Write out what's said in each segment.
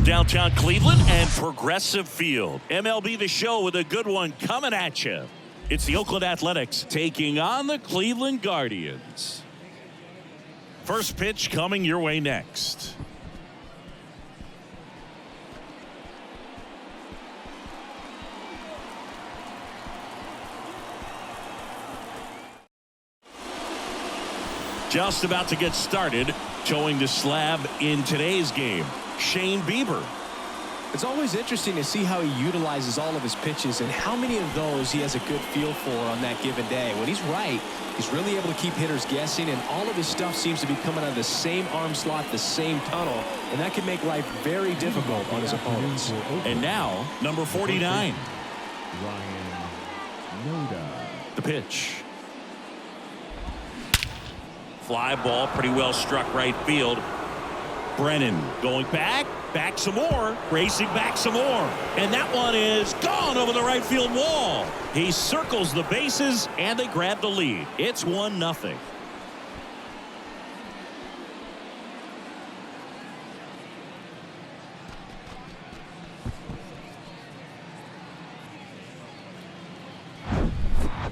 from downtown Cleveland and Progressive Field. MLB The Show with a good one coming at you. It's the Oakland Athletics taking on the Cleveland Guardians. First pitch coming your way next. Just about to get started, showing the slab in today's game, Shane Bieber. It's always interesting to see how he utilizes all of his pitches and how many of those he has a good feel for on that given day. When he's right, he's really able to keep hitters guessing, and all of his stuff seems to be coming out of the same arm slot, the same tunnel, and that can make life very difficult on his opponents. And now, number 49. The pitch. Fly ball, pretty well struck right field. Brennan going back some more, racing back some more. And that one is gone over the right field wall. He circles the bases, and they grab the lead. It's 1-0.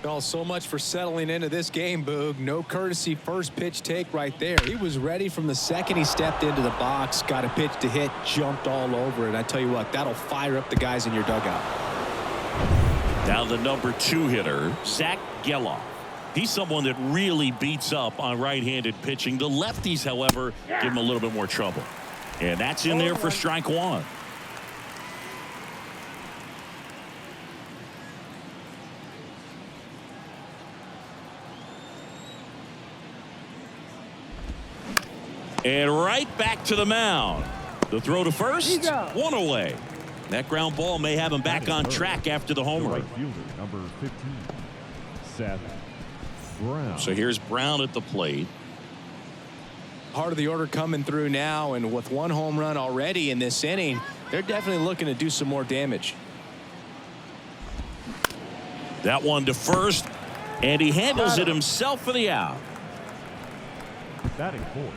Well, so much for settling into this game, Boog. No courtesy first pitch take right there. He was ready from the second he stepped into the box, got a pitch to hit, jumped all over it. I tell you what, that'll fire up the guys in your dugout. Now the number 2 hitter, Zach Geloff. He's someone that really beats up on right-handed pitching. The lefties, however, give him a little bit more trouble. And that's in there for strike 1. And right back to the mound. The throw to first, 1 away. That ground ball may have him back on track after the homer. Right fielder, number 15, Seth Brown. So here's Brown at the plate. Part of the order coming through now, and with 1 home run already in this inning, they're definitely looking to do some more damage. That one to first, and he handles it himself for the out. Batting fourth,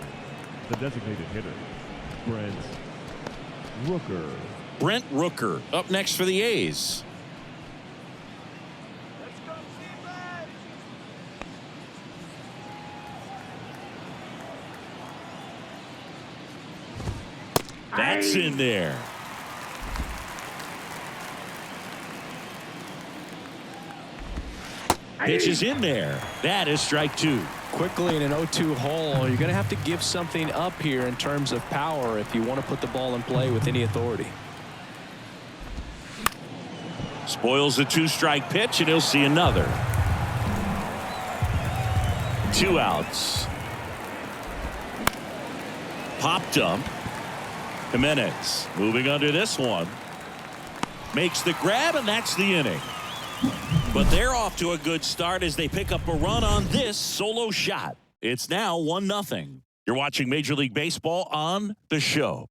the designated hitter, Brent Rooker. Brent Rooker up next for the A's. That's in there. Pitch is in there. That is strike 2. Quickly in an 0-2 hole, you're going to have to give something up here in terms of power if you want to put the ball in play with any authority. Spoils the 2-strike pitch, and he'll see another. 2 outs. Popped up. Jimenez moving under this one. Makes the grab, and that's the inning. But they're off to a good start as they pick up a run on this solo shot. It's now 1-0. You're watching Major League Baseball on The Show.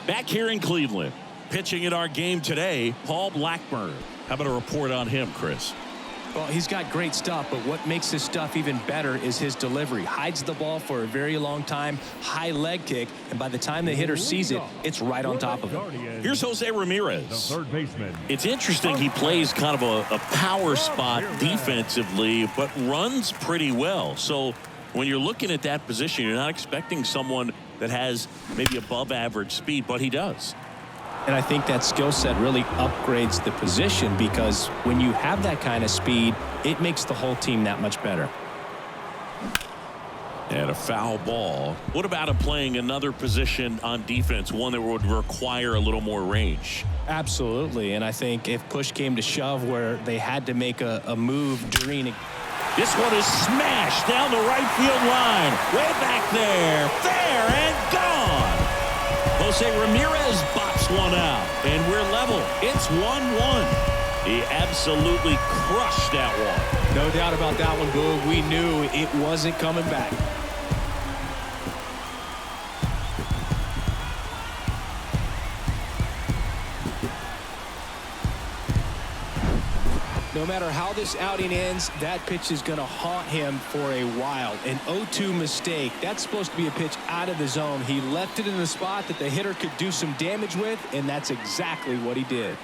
Back here in Cleveland, pitching in our game today, Paul Blackburn. How about a report on him, Chris? Well, he's got great stuff, but what makes his stuff even better is his delivery. Hides the ball for a very long time, high leg kick, and by the time the hitter sees it, it's right on top of him. Here's Jose Ramirez. The third baseman. It's interesting he plays kind of a power spot defensively, but runs pretty well. So when you're looking at that position, you're not expecting someone that has maybe above average speed, but he does. And I think that skill set really upgrades the position, because when you have that kind of speed, it makes the whole team that much better. And a foul ball. What about him playing another position on defense, one that would require a little more range? Absolutely. And I think if push came to shove where they had to make a move during a... This one is smashed down the right field line. Way back there. Fair and gone. Jose Ramirez bops one out, and we're level. It's 1-1. He absolutely crushed that one. No doubt about that one, Boog. We knew it wasn't coming back. No matter how this outing ends, that pitch is going to haunt him for a while. An 0-2 mistake. That's supposed to be a pitch out of the zone. He left it in the spot that the hitter could do some damage with, and that's exactly what he did.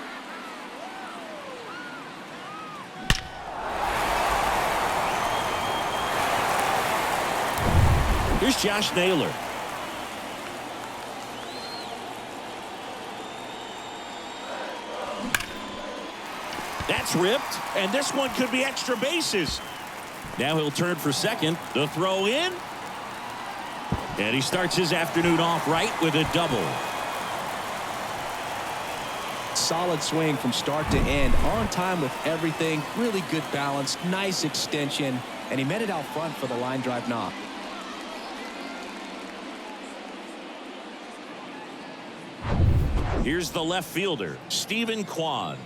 Here's Josh Naylor. That's ripped, and this one could be extra bases. Now he'll turn for second. The throw in. And he starts his afternoon off right with a double. Solid swing from start to end. On time with everything. Really good balance. Nice extension. And he met it out front for the line drive knock. Here's the left fielder, Stephen Kwan.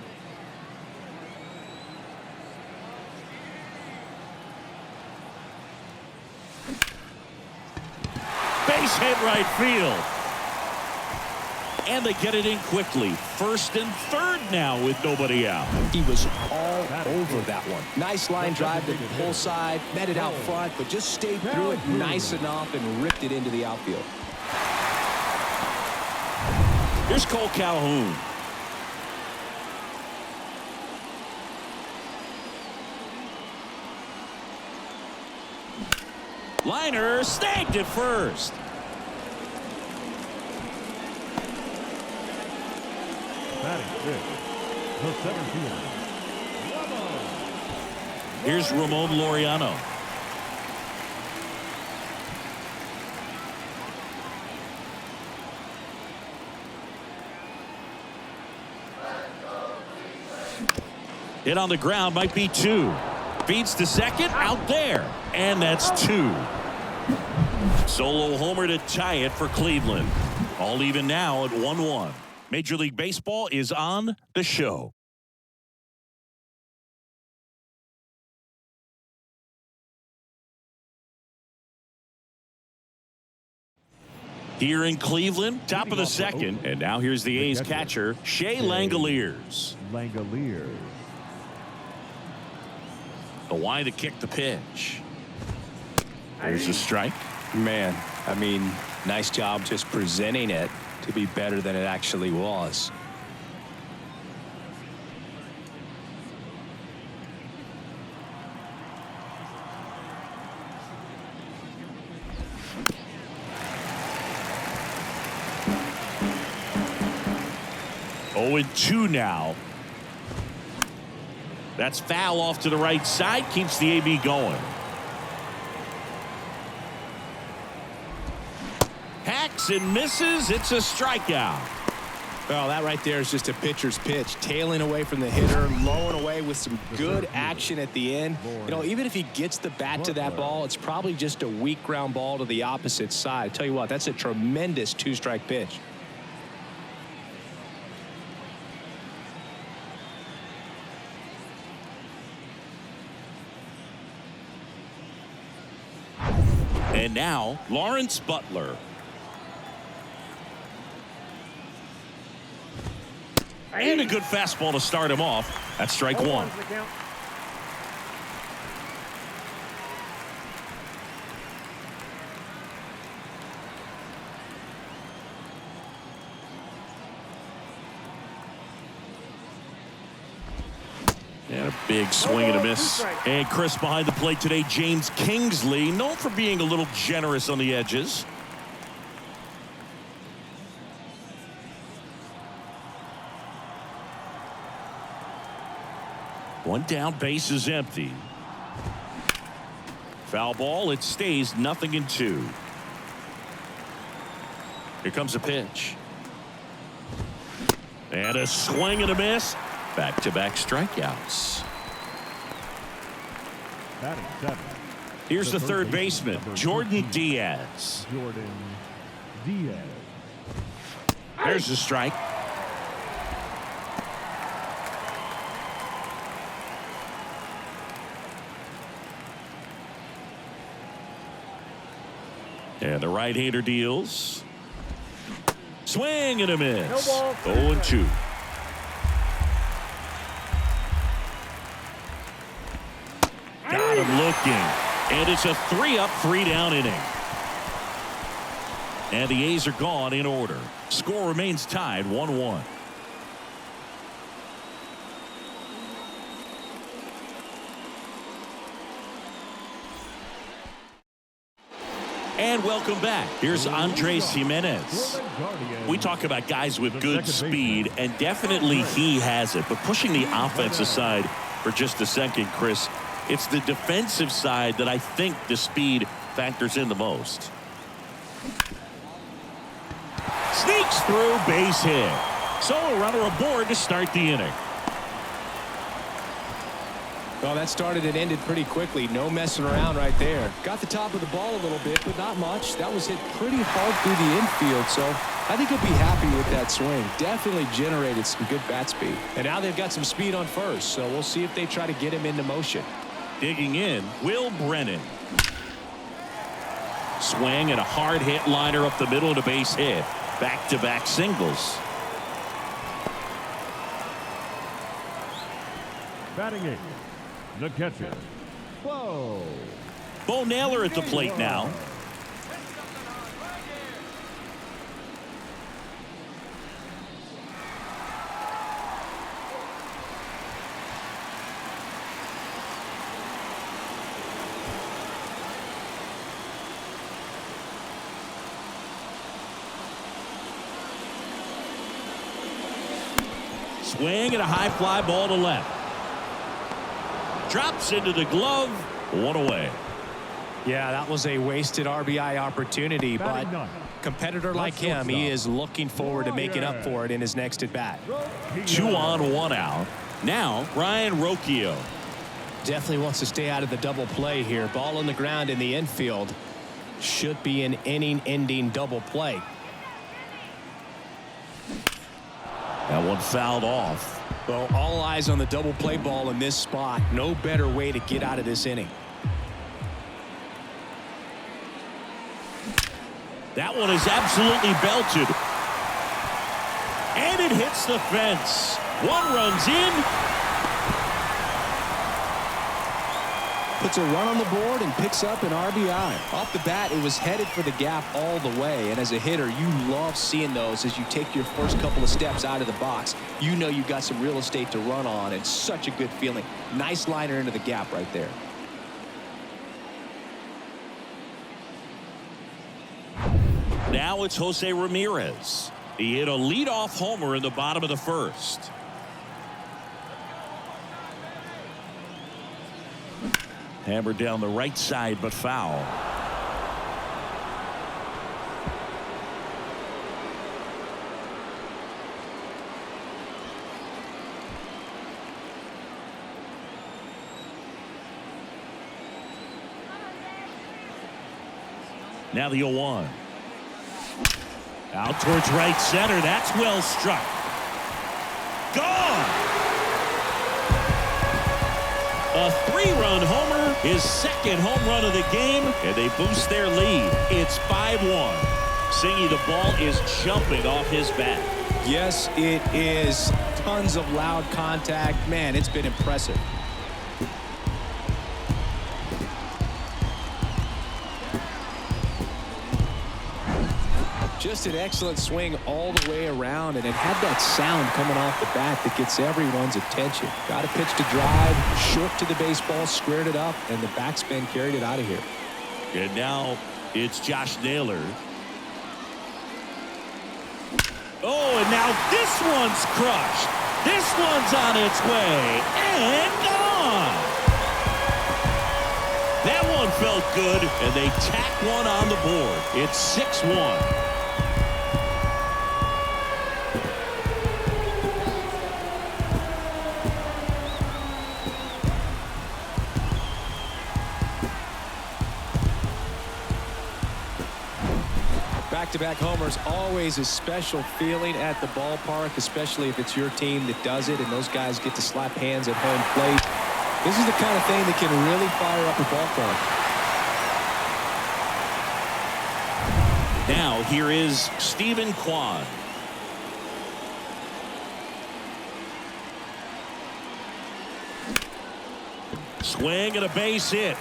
Base hit right field. And they get it in quickly. First and third now with nobody out. He was all over that one. Nice line drive to the pull side. Met it out front, but just stayed through it nice enough and ripped it into the outfield. Here's Cole Calhoun. Liner snagged at first. Batting fifth, the center fielder. Here's Ramon Laureano. Hit on the ground, might be two. Feeds to second, out there. And that's two. Solo homer to tie it for Cleveland. All even now at 1-1. Major League Baseball is on the show. Here in Cleveland, top of the second. And now here's the A's catcher, Shea Langoliers. The wide to kick the pitch. There's a strike. Man, I mean, nice job just presenting it to be better than it actually was. Oh, and 2 now. That's foul off to the right side. Keeps the AB going. Hacks and misses. It's a strikeout. Well, that right there is just a pitcher's pitch. Tailing away from the hitter, lowing away with some good action at the end. You know, even if he gets the bat to that ball, it's probably just a weak ground ball to the opposite side. I tell you what, that's a tremendous two-strike pitch. And now, Lawrence Butler. And a good fastball to start him off. That's strike one. And a big swing and a miss. And Chris behind the plate today, James Kingsley, known for being a little generous on the edges. One down, base is empty. Foul ball, it stays 0-2. Here comes a pitch. And a swing and a miss. Back-to-back strikeouts. Batting seventh. Here's the third baseman, Jordan Diaz. There's the strike. And the right-hander deals. Swing and a miss. 0-2. working. And it's a 3-up, 3-down inning. And the A's are gone in order. Score remains tied 1-1. And welcome back. Here's Andres Jimenez. We talk about guys with good speed, and definitely he has it. But pushing the offense aside for just a second, Chris, it's the defensive side that I think the speed factors in the most. Sneaks through, base hit. So a runner aboard to start the inning. Well, that started and ended pretty quickly. No messing around right there. Got the top of the ball a little bit, but not much. That was hit pretty hard through the infield, so I think he'll be happy with that swing. Definitely generated some good bat speed. And now they've got some speed on first, so we'll see if they try to get him into motion. Digging in, Will Brennan. Swing and a hard hit liner up the middle and a base hit. Back-to-back singles. Batting eighth, the catcher, Bo. Bo Naylor at the plate now. Swing and a high fly ball to left. Drops into the glove. One away. Yeah, that was a wasted RBI opportunity, but competitor like him, he is looking forward to making up for it in his next at bat. 2 on, 1 out. Now, Ryan Rocchio. Definitely wants to stay out of the double play here. Ball on the ground in the infield. Should be an inning-ending double play. That one fouled off. Well, all eyes on the double play ball in this spot. No better way to get out of this inning. That one is absolutely belted. And it hits the fence. 1 runs in. Puts a run on the board and picks up an RBI. Off the bat, it was headed for the gap all the way. And as a hitter, you love seeing those as you take your first couple of steps out of the box. You know you've got some real estate to run on, and such a good feeling. Nice liner into the gap right there. Now it's Jose Ramirez. He hit a leadoff homer in the bottom of the first. Hammered down the right side, but foul. Now the 0-1. Out towards right center. That's well struck. Gone. A 3-run homer, his second home run of the game, and they boost their lead. It's 5-1. Singy, the ball is jumping off his bat. Yes, it is. Tons of loud contact. Man, it's been impressive. Just an excellent swing all the way around, and it had that sound coming off the bat that gets everyone's attention. Got a pitch to drive, short to the baseball, squared it up, and the backspin carried it out of here. And now it's Josh Naylor. Oh, and now this one's crushed. This one's on its way and gone. That one felt good, and they tack one on the board. It's 6-1. Back-to-back homers, always a special feeling at the ballpark, especially if it's your team that does it and those guys get to slap hands at home plate. This is the kind of thing that can really fire up a ballpark. Now here is Stephen Kwan. Swing and a base hit.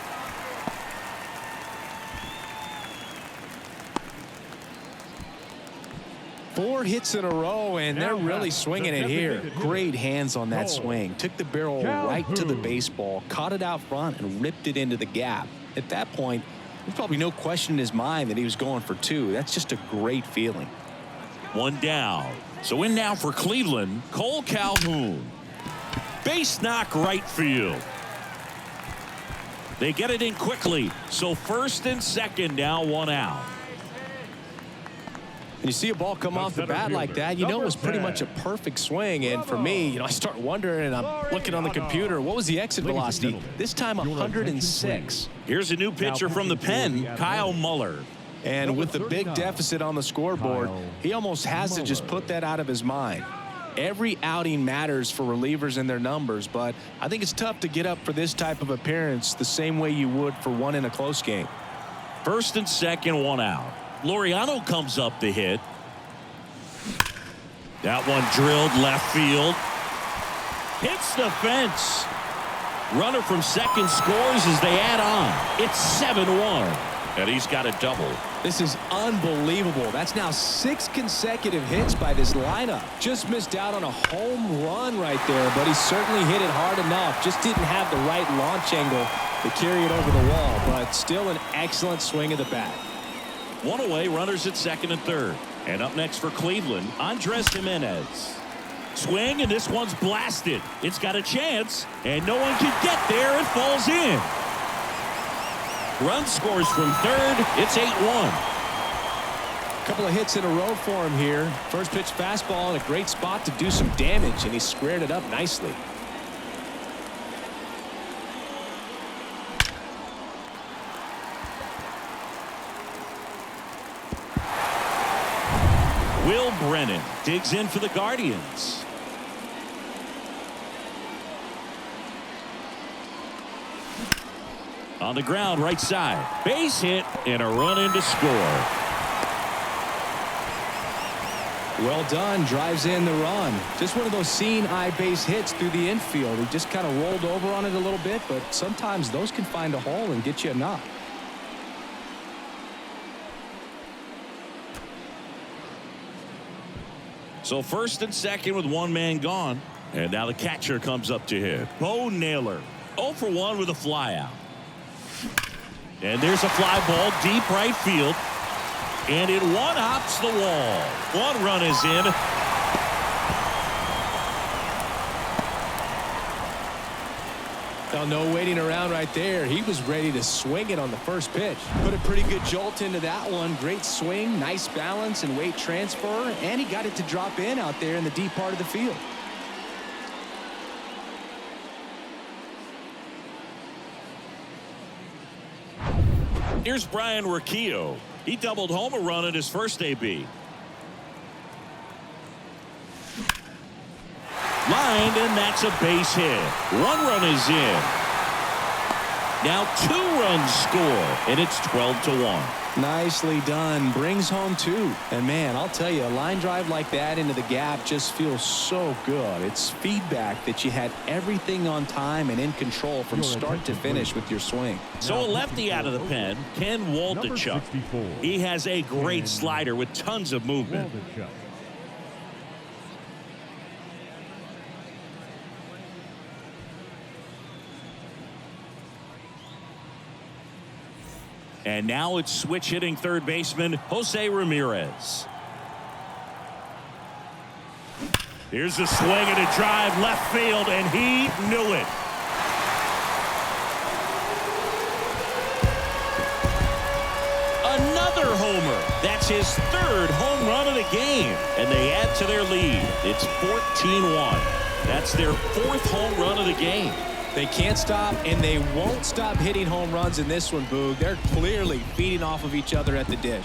4 hits in a row, and they're really swinging it here. Great hands on that swing. Took the barrel right to the baseball, caught it out front, and ripped it into the gap. At that point, there's probably no question in his mind that he was going for 2. That's just a great feeling. 1 down. So in now for Cleveland, Cole Calhoun. Base knock right field. They get it in quickly. So first and second now, 1 out. And you see a ball come off the bat like that, you know it was pretty much a perfect swing. And for me, I start wondering, and I'm looking on the computer, what was the exit velocity? This time 106. Here's a new pitcher from the pen, Kyle Muller. And with the big deficit on the scoreboard, he almost has to just put that out of his mind. Every outing matters for relievers and their numbers, but I think it's tough to get up for this type of appearance the same way you would for one in a close game. First and second, 1 out. Laureano comes up to hit. That one drilled left field. Hits the fence. Runner from second scores as they add on. It's 7-1. And he's got a double. This is unbelievable. That's now 6 consecutive hits by this lineup. Just missed out on a home run right there, but he certainly hit it hard enough. Just didn't have the right launch angle to carry it over the wall, but still an excellent swing of the bat. 1 away, runners at second and third. And up next for Cleveland, Andres Jimenez. Swing, and this one's blasted. It's got a chance, and no one can get there. It falls in. Run scores from third. It's 8-1. A couple of hits in a row for him here. First pitch fastball in a great spot to do some damage, and he squared it up nicely. Will Brennan digs in for the Guardians. On the ground, right side. Base hit and a run in to score. Well done. Drives in the run. Just one of those seeing eye base hits through the infield. He just kind of rolled over on it a little bit, but sometimes those can find a hole and get you a knock. So first and second with 1 man gone. And now the catcher comes up to hit. Bo Naylor 0 for 1 with a flyout. And there's a fly ball deep right field. And it one-hops the wall. 1 run is in. Now, no waiting around right there. He was ready to swing it on the first pitch. Put a pretty good jolt into that one. Great swing, nice balance and weight transfer. And he got it to drop in out there in the deep part of the field. Here's Brian Riccio. He doubled home a run at his first AB. Lined, and that's a base hit. 1 run is in. Now 2 runs score, and it's 12-1. Nicely done. Brings home 2. And man, I'll tell you, a line drive like that into the gap just feels so good. It's feedback that you had everything on time and in control from start to finish with your swing. So a lefty out of the pen, Ken Waldichuk. He has a great slider with tons of movement. And now it's switch hitting third baseman Jose Ramirez. Here's a swing and a drive left field, and he knew it. Another homer. That's his 3rd home run of the game, and they add to their lead. It's 14-1. That's their 4th home run of the game. They can't stop, and they won't stop hitting home runs in this one, Boog. They're clearly feeding off of each other at the dish.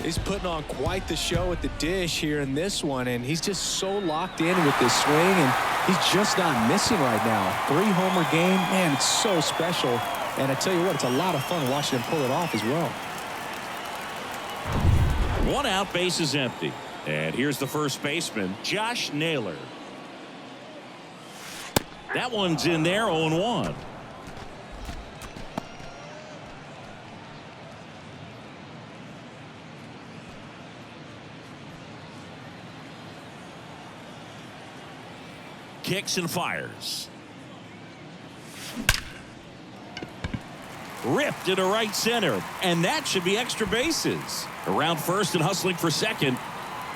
He's putting on quite the show at the dish here in this one, and he's just so locked in with this swing, and he's just not missing right now. 3-homer game, man, it's so special. And I tell you what, it's a lot of fun watching him pull it off as well. 1 out, base is empty. And here's the first baseman, Josh Naylor. That one's in there, 0-1. kicks and fires. Ripped into right center, and that should be extra bases. Around first and hustling for second.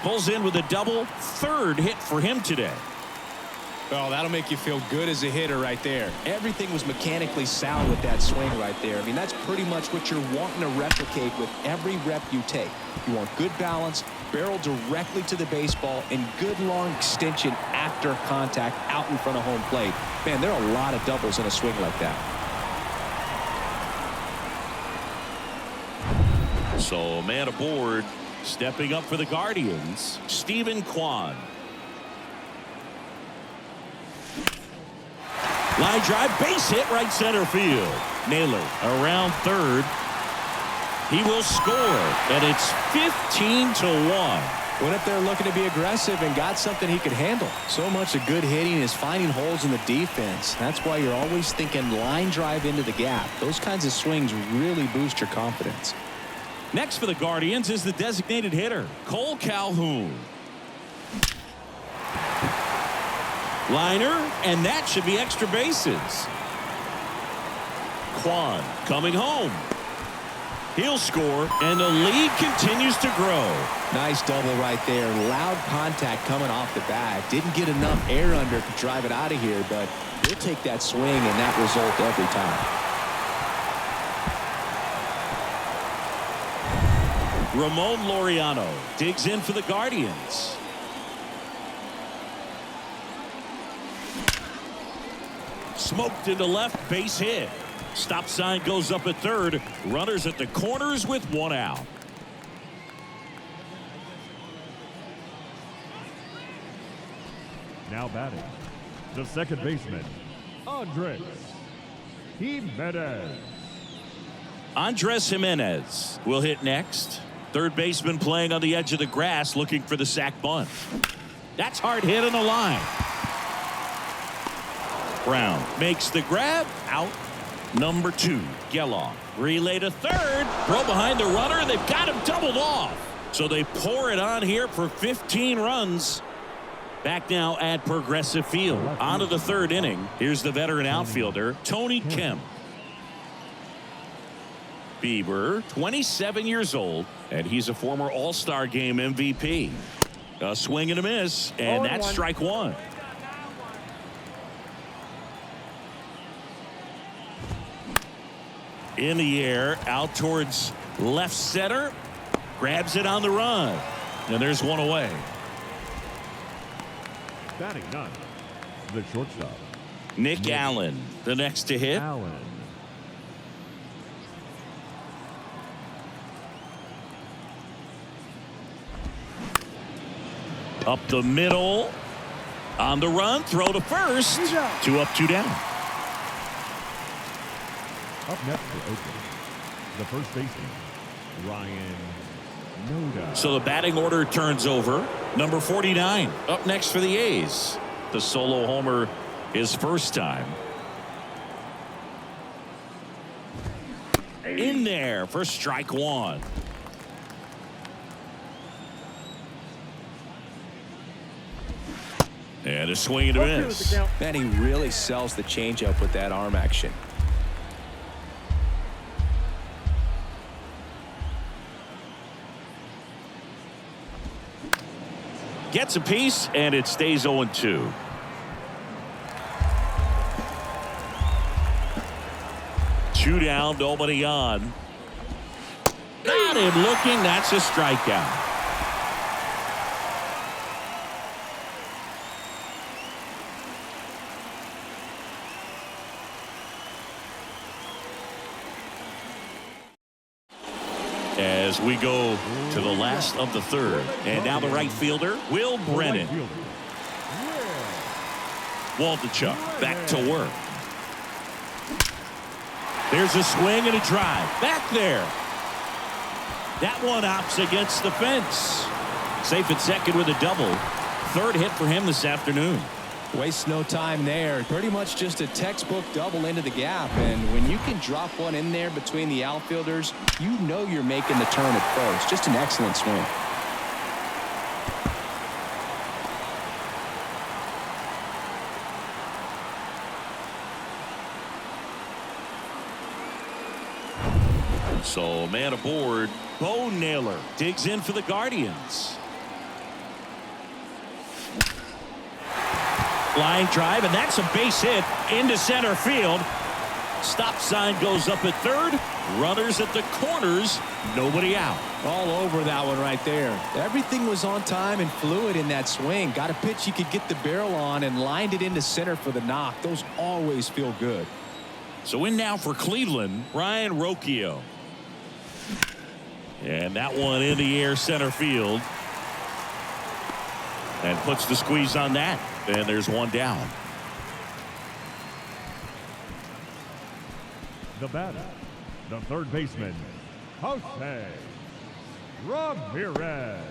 Pulls in with a double. Third hit for him today. Well, that'll make you feel good as a hitter right there. Everything was mechanically sound with that swing right there. I mean, that's pretty much what you're wanting to replicate with every rep you take. You want good balance, barrel directly to the baseball, and good long extension after contact out in front of home plate. Man, there are a lot of doubles in a swing like that. So, man aboard, stepping up for the Guardians, Stephen Kwan. Line drive, base hit, right center field. Naylor around third. He will score, and it's 15-1. Went up there looking to be aggressive and got something he could handle. So much of good hitting is finding holes in the defense. That's why you're always thinking line drive into the gap. Those kinds of swings really boost your confidence. Next for the Guardians is the designated hitter, Cole Calhoun. Liner, and that should be extra bases. Kwan coming home. He'll score, and the lead continues to grow. Nice double right there. Loud contact coming off the bat. Didn't get enough air under to drive it out of here, but he'll take that swing and that result every time. Ramon Laureano digs in for the Guardians. Smoked into left, base hit. Stop sign goes up at third. Runners at the corners with one out. Now batting, the second baseman, Andres Jimenez. Andres Jimenez will hit next. Third baseman playing on the edge of the grass looking for the sac bunt. That's hard hit on the line. Brown makes the grab. Out. Number 2, Geloff. Relay to third. Throw behind the runner. They've got him doubled off. So they pour it on here for 15 runs. Back now at Progressive Field. On to the third inning. Here's the veteran outfielder, Tony Kemp. Bieber, 27 years old, and he's a former All-Star Game MVP. A swing and a miss, and that's strike one. In the air, out towards left center. Grabs it on the run. And there's one away. Batting ninth, the shortstop, Nick Allen, the next to hit. Allen. Up the middle. On the run, throw to first. 2 up, 2 down. Up next for Oakland, the first baseman, Ryan Noda. So the batting order turns over. Number 49 up next for the A's. The solo homer his first time. In there for strike one. And a swing and a miss. Man, he really sells the changeup with that arm action. Gets a piece, and it stays 0-2. Two down, nobody on. Got him looking. That's a strikeout. As we go to the last of the third. And now the right fielder, Will Brennan. Waldichuk back to work. There's a swing and a drive. Back there. That one opts against the fence. Safe at second with a double. Third hit for him this afternoon. Wastes no time there. Pretty much just a textbook double into the gap. And when you can drop one in there between the outfielders, you know you're making the turn at first. Just an excellent swing. So man aboard. Bo Naylor digs in for the Guardians. Line drive, and that's a base hit into center field. Stop sign goes up at third. Runners at the corners. Nobody out. All over that one right there. Everything was on time and fluid in that swing. Got a pitch you could get the barrel on and lined it into center for the knock. Those always feel good. So in now for Cleveland, Ryan Rocchio. And that one in the air center field. And puts the squeeze on that. And there's one down. The batter, the third baseman, Jose Ramirez.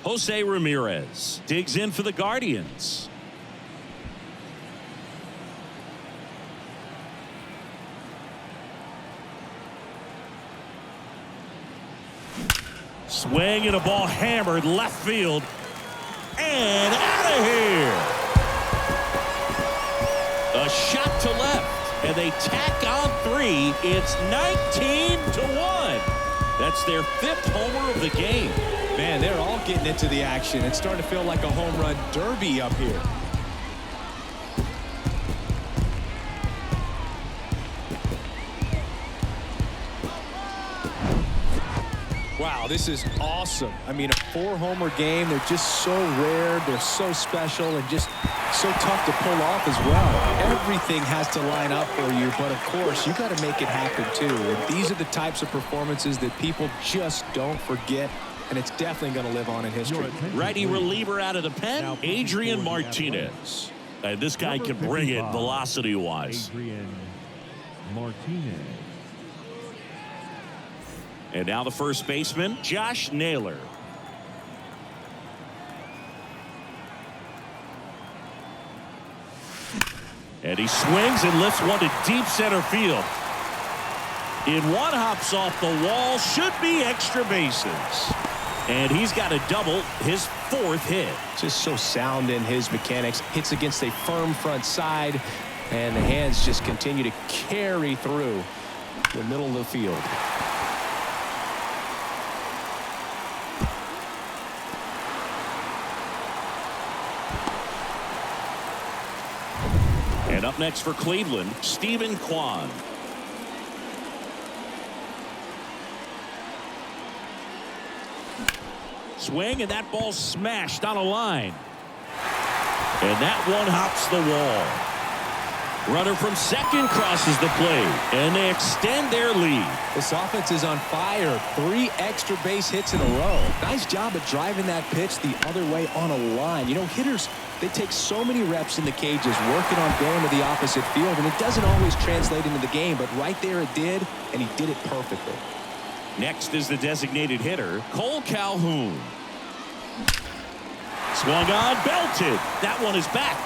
Jose Ramirez digs in for the Guardians. Swing and a ball hammered left field. And out of here. A shot to left. And they tack on 3. It's 19-1. That's their 5th homer of the game. Man, they're all getting into the action. It's starting to feel like a home run derby up here. Wow, this is awesome. I mean, a 4-homer game. They're just so rare. They're so special and just so tough to pull off as well. Everything has to line up for you, but of course, you got to make it happen too. And these are the types of performances that people just don't forget, and it's definitely going to live on in history. Righty reliever out of the pen, Adrian Martinez. And this guy can bring it velocity-wise. Adrian Martinez. And now the first baseman, Josh Naylor. And he swings and lifts one to deep center field. In one, hops off the wall, should be extra bases. And he's got a double, his 4th hit. Just so sound in his mechanics. Hits against a firm front side, and the hands just continue to carry through the middle of the field. And up next for Cleveland, Stephen Kwan. Swing, and that ball smashed on a line. And that one hops the wall. Runner from second crosses the plate, and they extend their lead. This offense is on fire. 3 extra base hits in a row. Nice job of driving that pitch the other way on a line. You know, hitters, they take so many reps in the cages working on going to the opposite field, and it doesn't always translate into the game, but right there it did, and he did it perfectly. Next is the designated hitter, Cole Calhoun. Swung on, belted. That one is back.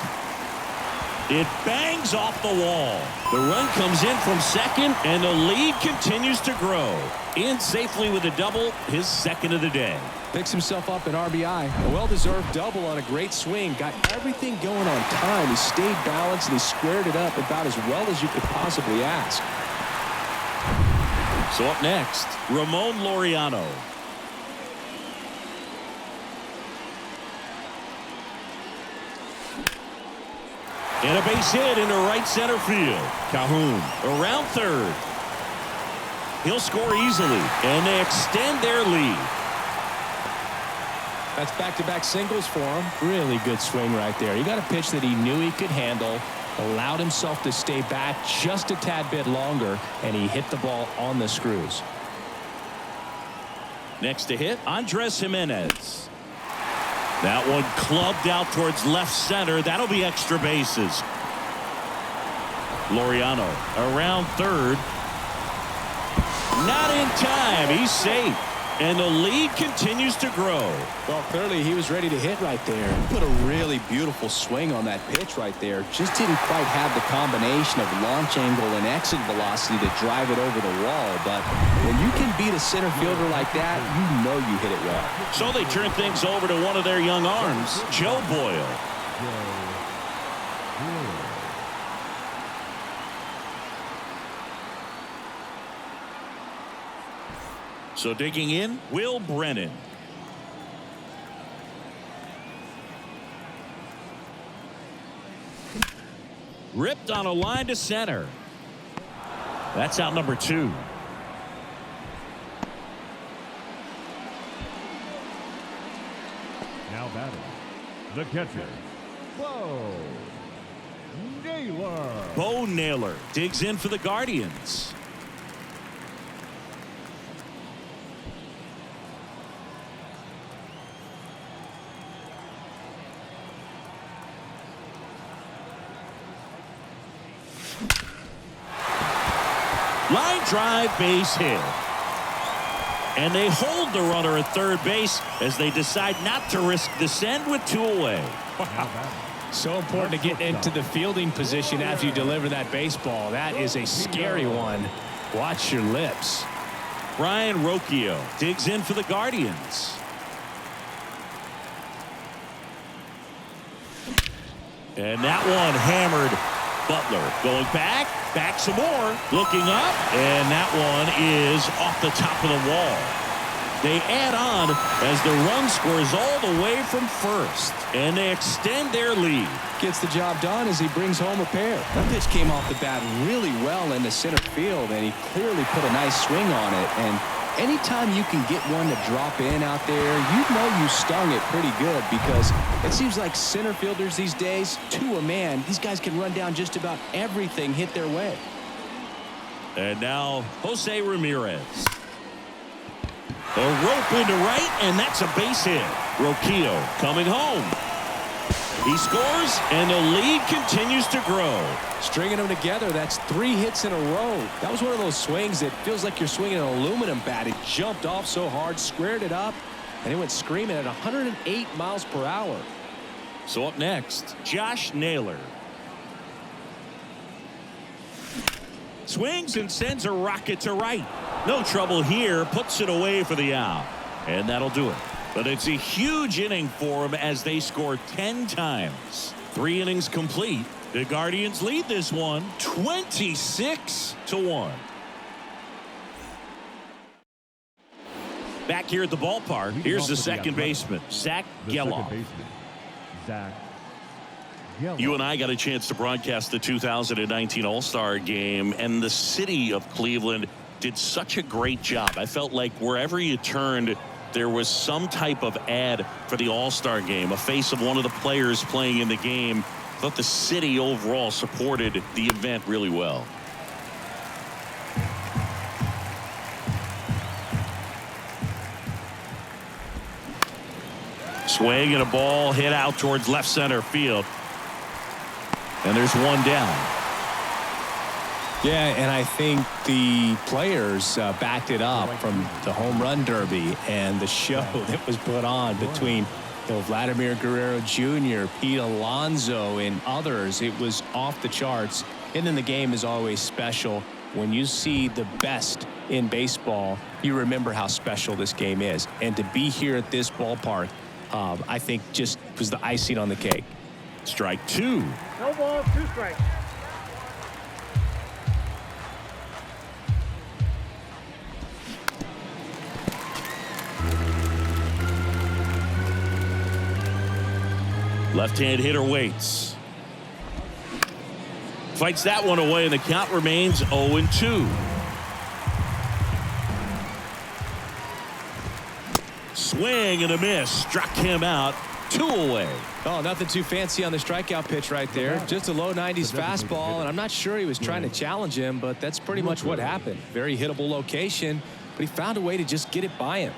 It bangs off the wall. The run comes in from second, and the lead continues to grow. In safely with a double, his 2nd of the day. Picks himself up an RBI. A well-deserved double on a great swing. Got everything going on time. He stayed balanced, and he squared it up about as well as you could possibly ask. So up next, Ramon Laureano. And a base hit into right center field. Calhoun around third. He'll score easily, and they extend their lead. That's back-to-back singles for him. Really good swing right there. He got a pitch that he knew he could handle, allowed himself to stay back just a tad bit longer, and he hit the ball on the screws. Next to hit, Andres Jimenez. That one clubbed out towards left center. That'll be extra bases. Laureano around third. Not in time. He's safe. And the lead continues to grow. Well, clearly he was ready to hit right there. Put a really beautiful swing on that pitch right there. Just didn't quite have the combination of launch angle and exit velocity to drive it over the wall. But when you can beat a center fielder like that, you know you hit it well. So they turn things over to one of their young arms, Joe Boyle. So digging in, Will Brennan. Ripped on a line to center. That's out number 2. Now batting, the catcher, Bo Naylor digs in for the Guardians. Line drive, base hit. And they hold the runner at third base as they decide not to risk the send with 2 away. So important to get into the fielding position after you deliver that baseball. That is a scary one. Watch your lips. Brian Rocchio digs in for the Guardians. And that one hammered. Butler going back some more, looking up, and that one is off the top of the wall. They add on as the run scores all the way from first, and they extend their lead. Gets the job done as he brings home a pair. That pitch came off the bat really well into center field, and he clearly put a nice swing on it. And anytime you can get one to drop in out there, you know you stung it pretty good, because it seems like center fielders these days, to a man, these guys can run down just about everything hit their way. And now Jose Ramirez. A rope into right, and that's a base hit. Rocchio coming home. He scores, and the lead continues to grow. Stringing them together, that's 3 hits in a row. That was one of those swings that feels like you're swinging an aluminum bat. It jumped off so hard, squared it up, and it went screaming at 108 miles per hour. So up next, Josh Naylor. Swings and sends a rocket to right. No trouble here, puts it away for the out. And that'll do it. But it's a huge inning for him as they score 10 times. 3 innings complete. The Guardians lead this one 26-1. Back here at the ballpark, here's the second baseman, Zach Geloff. You and I got a chance to broadcast the 2019 All-Star Game, and the city of Cleveland did such a great job. I felt like wherever you turned, there was some type of ad for the All-Star Game, a face of one of the players playing in the game. I thought the city overall supported the event really well. Swing and a ball hit out towards left center field. And there's one down. Yeah, and I think the players backed it up from the home run derby and the show that was put on between Vladimir Guerrero Jr., Pete Alonso, and others. It was off the charts. And then the game is always special. When you see the best in baseball, you remember how special this game is. And to be here at this ballpark, I think just was the icing on the cake. Strike 2. No balls, 2 strikes. Left-hand hitter waits. Fights that one away, and the count remains 0-2. Swing and a miss. Struck him out. 2 away. Oh, nothing too fancy on the strikeout pitch right there. Just a low 90s fastball, and I'm not sure he was trying to challenge him, but that's pretty much what happened. Very hittable location, but he found a way to just get it by him.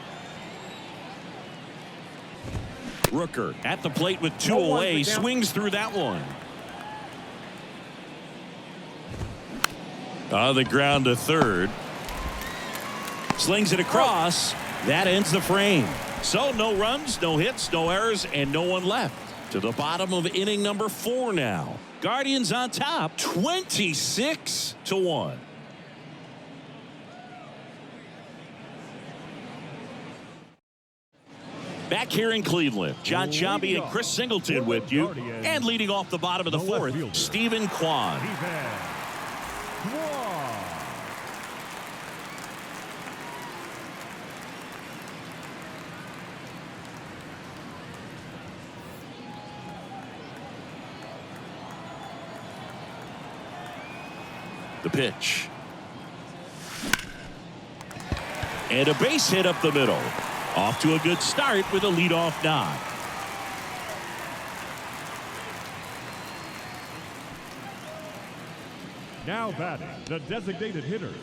Rooker at the plate with 2 away. Swings through that one. On the ground to third. Slings it across. That ends the frame. So no runs, no hits, no errors, and no one left. To the bottom of inning number 4 now. Guardians on top, 26-1. Back here in Cleveland, John Sciambi and Chris Singleton with you. And leading off the bottom of the 4th, Stephen Kwan. The pitch. And a base hit up the middle. Off to a good start with a leadoff knock. Now batting, the designated hitter,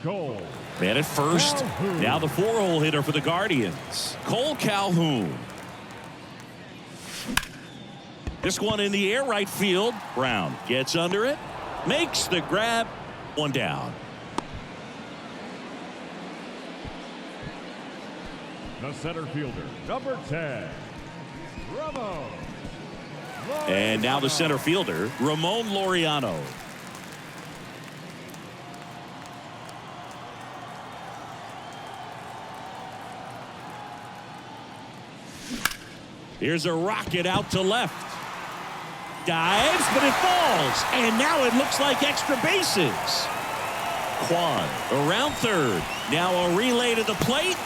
Cole. Man at first. Calhoun. Now the 4-hole hitter for the Guardians, Cole Calhoun. This one in the air, right field. Brown gets under it, makes the grab. One down. The center fielder, number 10, Ramon. And now the center fielder, Ramon Laureano. Here's a rocket out to left. Dives, but it falls. And now it looks like extra bases. Kwan around third. Now a relay to the plate.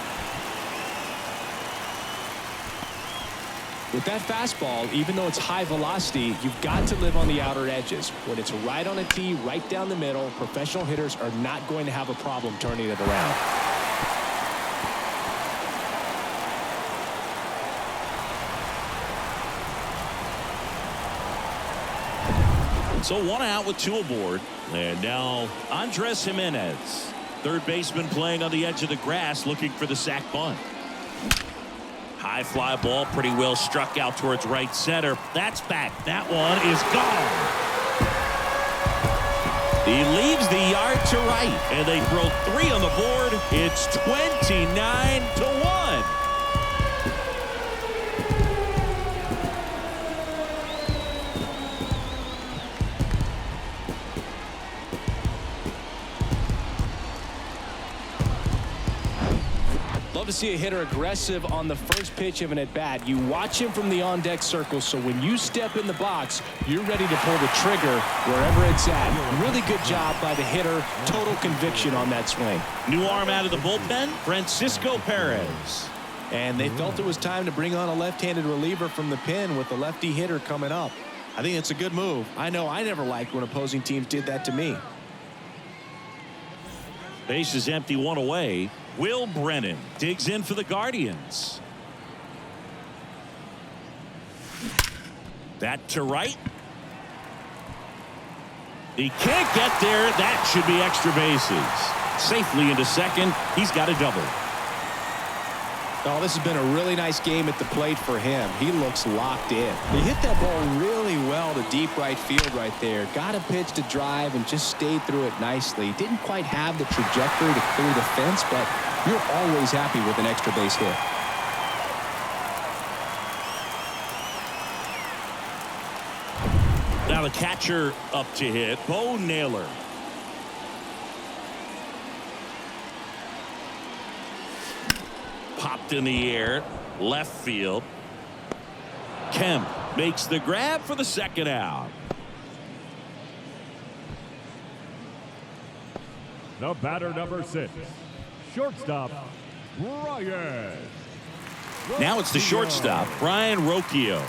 With that fastball, even though it's high velocity, you've got to live on the outer edges. When it's right on a tee, right down the middle, professional hitters are not going to have a problem turning it around. So 1 out with 2 aboard. And now Andres Jimenez, third baseman, playing on the edge of the grass, looking for the sac bunt. High fly ball, pretty well struck out towards right center. That's back. That one is gone. He leaves the yard to right, and they throw 3 on the board. It's 29-1. Love to see a hitter aggressive on the first pitch of an at-bat. You watch him from the on-deck circle, so when you step in the box, you're ready to pull the trigger wherever it's at. Really good job by the hitter. Total conviction on that swing. New arm out of the bullpen, Francisco Perez. And they felt it was time to bring on a left-handed reliever from the pen with the lefty hitter coming up. I think it's a good move. I know I never liked when opposing teams did that to me. Base is empty, 1 away. Will Brennan digs in for the Guardians. That to right. He can't get there. That should be extra bases. Safely into second. He's got a double. Oh, this has been a really nice game at the plate for him. He looks locked in. He hit that ball really well to deep right field right there. Got a pitch to drive and just stayed through it nicely. Didn't quite have the trajectory to clear the fence, but you're always happy with an extra base hit. Now the catcher up to hit, Bo Naylor. Popped in the air, left field. Kemp makes the grab for the second out. The batter, number 6, shortstop, Brian. Now it's the shortstop, Brian Rocchio.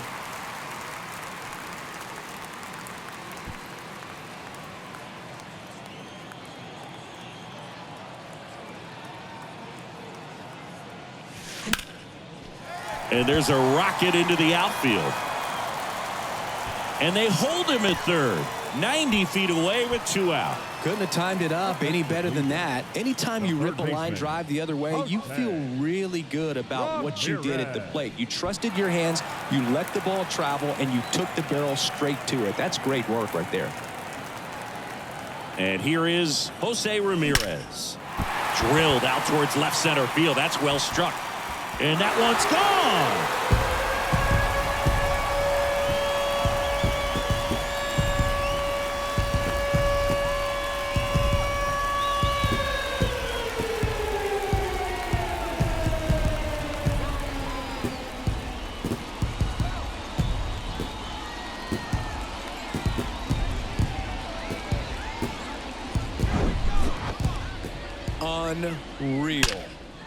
And there's a rocket into the outfield. And they hold him at third. 90 feet away with 2 out. Couldn't have timed it up any better than that. Anytime you rip a line drive the other way, you feel really good about what you did at the plate. You trusted your hands, you let the ball travel, and you took the barrel straight to it. That's great work right there. And here is Jose Ramirez. Drilled out towards left center field. That's well struck. And that one's gone. Unreal.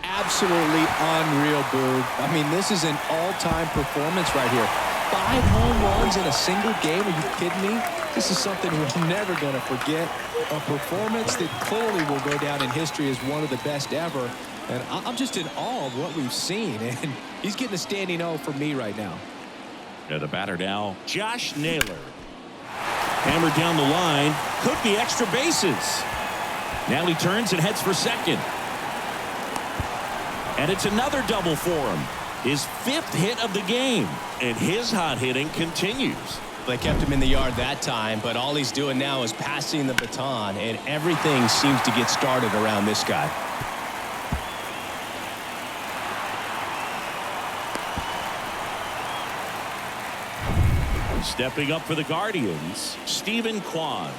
Absolutely unreal, Boog. I mean, this is an all-time performance right here. 5 home runs in a single game. Are you kidding me? This is something we're never going to forget. A performance that clearly will go down in history as one of the best ever. And I'm just in awe of what we've seen. And he's getting a standing O for me right now. And the batter now, Josh Naylor. Hammered down the line. Could be extra bases. Now he turns and heads for second. And it's another double for him. His 5th hit of the game. And his hot hitting continues. They kept him in the yard that time, but all he's doing now is passing the baton, and everything seems to get started around this guy. Stepping up for the Guardians, Stephen Kwan.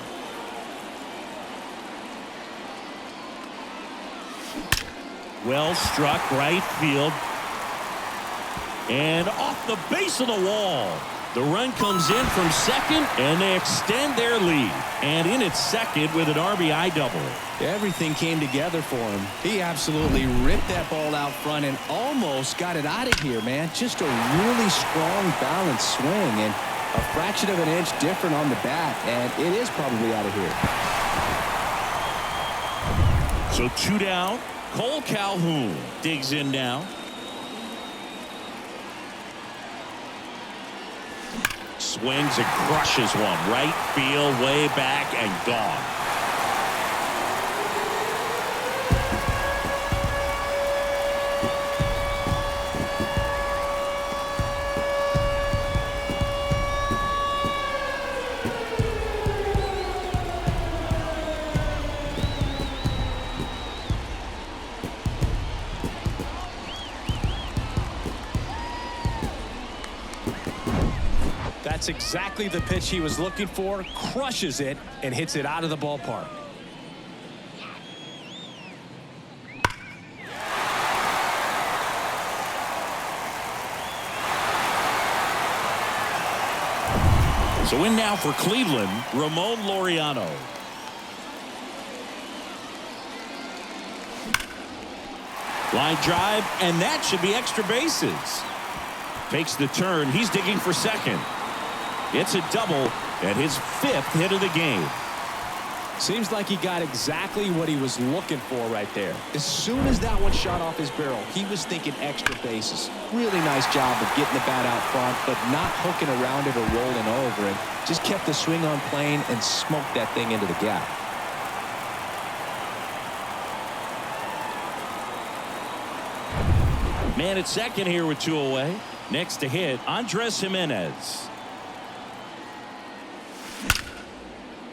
Well struck right field. And off the base of the wall. The run comes in from second, and they extend their lead. And in at second with an RBI double. Everything came together for him. He absolutely ripped that ball out front and almost got it out of here, man. Just a really strong, balanced swing, and a fraction of an inch different on the bat, and it is probably out of here. So 2 down. Cole Calhoun digs in now. Swings and crushes one. Right field, way back, and gone. That's exactly the pitch he was looking for. Crushes it and hits it out of the ballpark. So in now for Cleveland, Ramon Laureano. Line drive, and that should be extra bases. Takes the turn. He's digging for second. It's a double and his 5th hit of the game. Seems like he got exactly what he was looking for right there. As soon as that one shot off his barrel, he was thinking extra bases. Really nice job of getting the bat out front, but not hooking around it or rolling over it. Just kept the swing on plane and smoked that thing into the gap. Man at second here with 2 away. Next to hit, Andres Jimenez.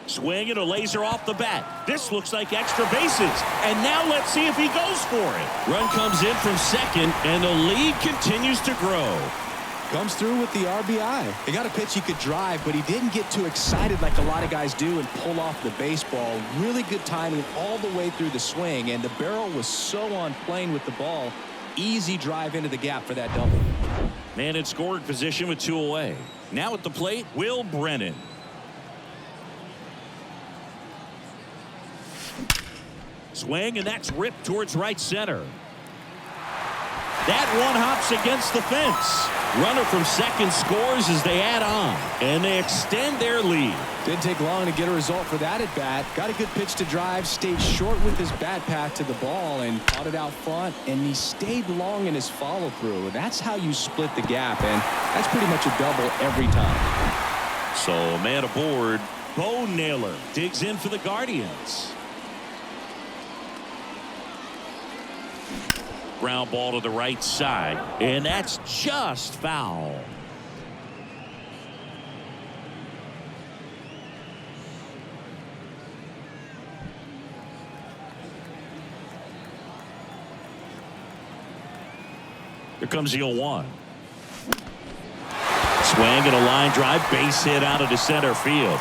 Swing and a laser off the bat. This looks like extra bases. And now let's see if he goes for it. Run comes in from second, and the lead continues to grow. Comes through with the RBI. He got a pitch he could drive, but he didn't get too excited like a lot of guys do and pull off the baseball. Really good timing all the way through the swing, and the barrel was so on plane with the ball. Easy drive into the gap for that double. Man in scoring position with 2 away. Now at the plate, Will Brennan. Swing, and that's ripped towards right center. That one hops against the fence. Runner from second scores as they add on, and they extend their lead. Didn't take long to get a result for that at bat. Got a good pitch to drive, stayed short with his bat path to the ball and caught it out front, and he stayed long in his follow through. That's how you split the gap, and that's pretty much a double every time. So man aboard, Bo Naylor digs in for the Guardians. Ground ball to the right side, and that's just foul. Here comes the 0-1. Swing and a line drive, base hit out of the center field.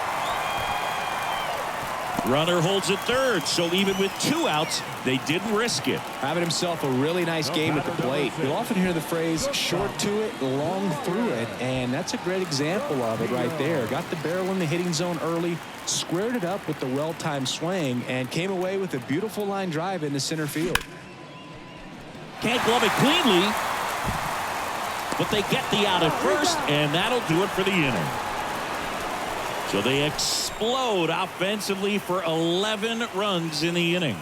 Runner holds at third, so even with 2 outs, they didn't risk it. Having himself a really nice game at the plate. You'll often hear the phrase short to it, long through it, and that's a great example of it right there. Got the barrel in the hitting zone early, squared it up with the well-timed swing, and came away with a beautiful line drive in the center field. Can't glove it cleanly. but they get the out at first, and that'll do it for the inning. So they explode offensively for 11 runs in the inning.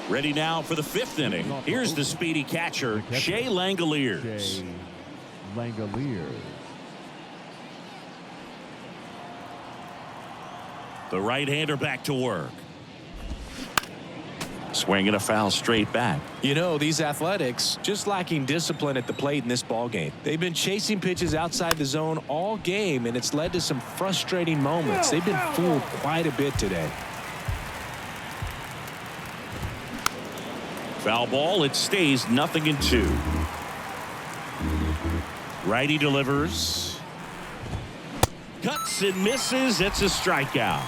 Ready now for the 5th inning. Here's the speedy catcher, Shea Langoliers. Shea Langoliers. The right-hander back to work. Swinging a foul straight back. You know, these Athletics just lacking discipline at the plate in this ball game. They've been chasing pitches outside the zone all game, and it's led to some frustrating moments. They've been fooled quite a bit today. Foul ball. It stays 0-2. Righty delivers. Cuts and misses. It's a strikeout.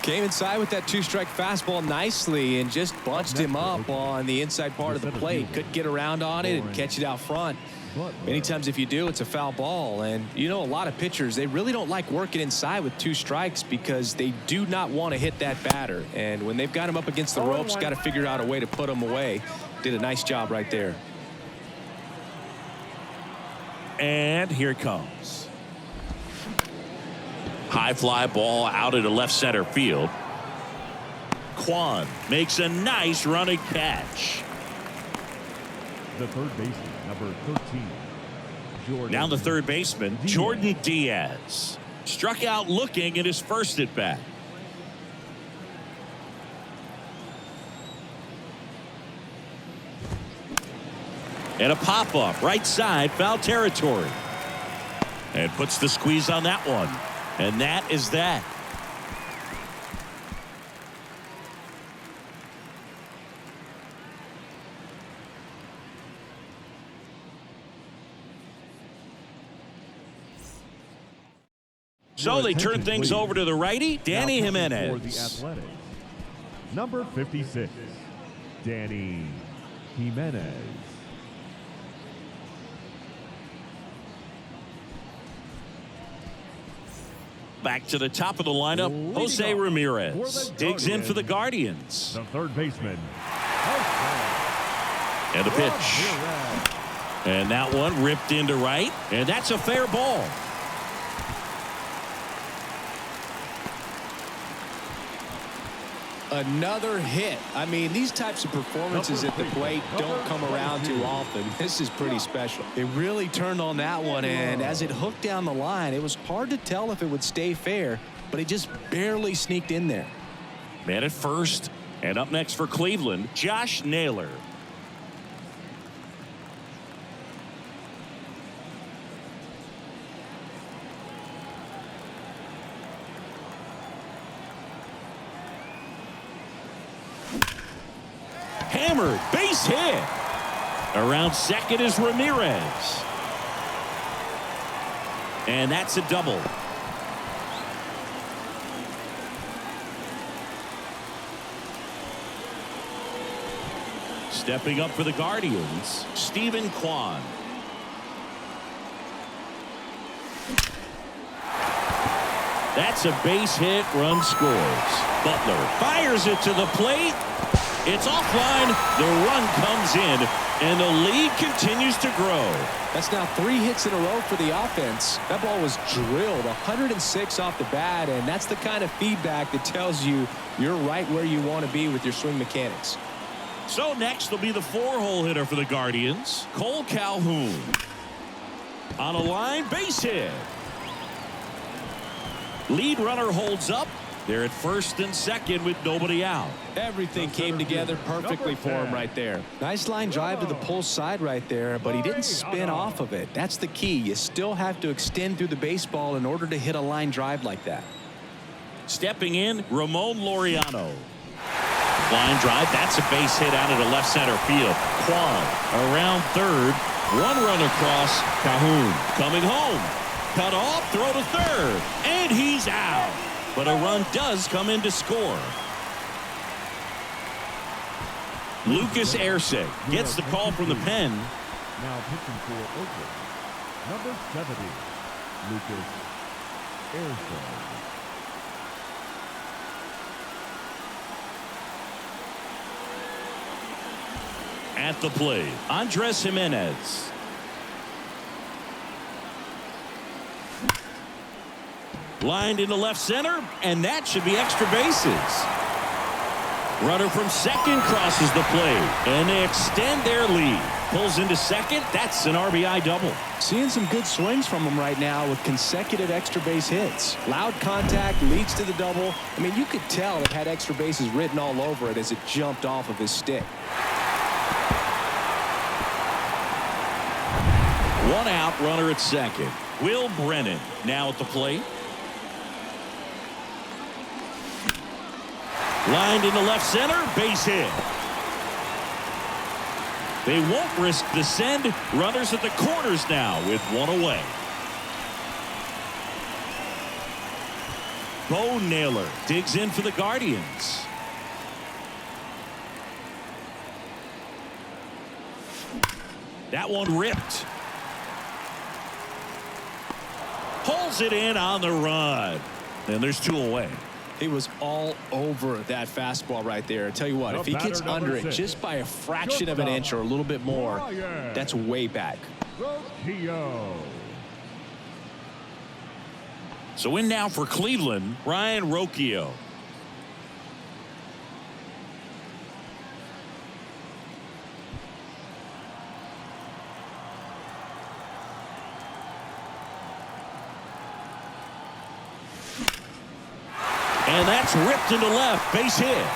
Came inside with that 2-strike fastball nicely and just bunched him up on the inside part of the plate. Couldn't get around on it and catch it out front. Many times if you do, it's a foul ball. And you know, a lot of pitchers, they really don't like working inside with 2 strikes because they do not want to hit that batter. And when they've got him up against the ropes, got to figure out a way to put him away. Did a nice job right there. And here it comes. High fly ball out into left center field. Kwan makes a nice running catch. The third baseman, number 13, Jordan. Now the third baseman, Jordan Diaz. Struck out looking at his first at bat. And a pop-up right side, foul territory. And puts the squeeze on that one. And that is that. So they turn things over to the righty, Danny Jimenez. For the Athletics, number 56, Danny Jimenez. Back to the top of the lineup, Jose Ramirez digs in for the Guardians. The third baseman. And a pitch. And that one ripped into right, and that's a fair ball. Another hit. I mean, these types of performances at the plate don't come around too often. This is pretty special. They really turned on that one, and as it hooked down the line, it was hard to tell if it would stay fair, but it just barely sneaked in there. Man at first, and up next for Cleveland, Josh Naylor. Hammered, base hit. Around second is Ramirez. And that's a double. Stepping up for the Guardians, Stephen Kwan. That's a base hit, run scores. Butler fires it to the plate. It's offline. The run comes in, and the lead continues to grow. That's now 3 hits in a row for the offense. That ball was drilled 106 off the bat, and that's the kind of feedback that tells you you're right where you want to be with your swing mechanics. So next will be the 4-hole hitter for the Guardians, Cole Calhoun. On a line, base hit. Lead runner holds up. They're at first and second with nobody out. Everything came together perfectly for him right there. Nice line drive to the pull side right there, but he didn't spin off of it. That's the key. You still have to extend through the baseball in order to hit a line drive like that. Stepping in, Ramon Laureano. Line drive, that's a base hit out into left center field. Kwan around third. 1 run across. Calhoun coming home. Cut off, throw to third. And he's out. But a run does come in to score. Lucas Erceg gets the call from the pen. Now pitching for Oakland, number 70, Lucas Erceg. At the plate, Andres Jimenez. Lined into left center, and that should be extra bases. Runner from second crosses the plate, and they extend their lead. Pulls into second. That's an RBI double. Seeing some good swings from him right now with consecutive extra base hits. Loud contact leads to the double. I mean, you could tell it had extra bases written all over it as it jumped off of his stick. One out, runner at second. Will Brennan now at the plate. Lined into left center, base hit. They won't risk the send. Runners at the corners now with one away. Bo Naylor digs in for the Guardians. That one ripped. Pulls it in on the run. And there's two away. He was all over that fastball right there. I tell you what, if he gets under it just by a fraction of an inch or a little bit more, that's way back. So in now for Cleveland, Ryan Rocchio. And that's ripped into left, base hit.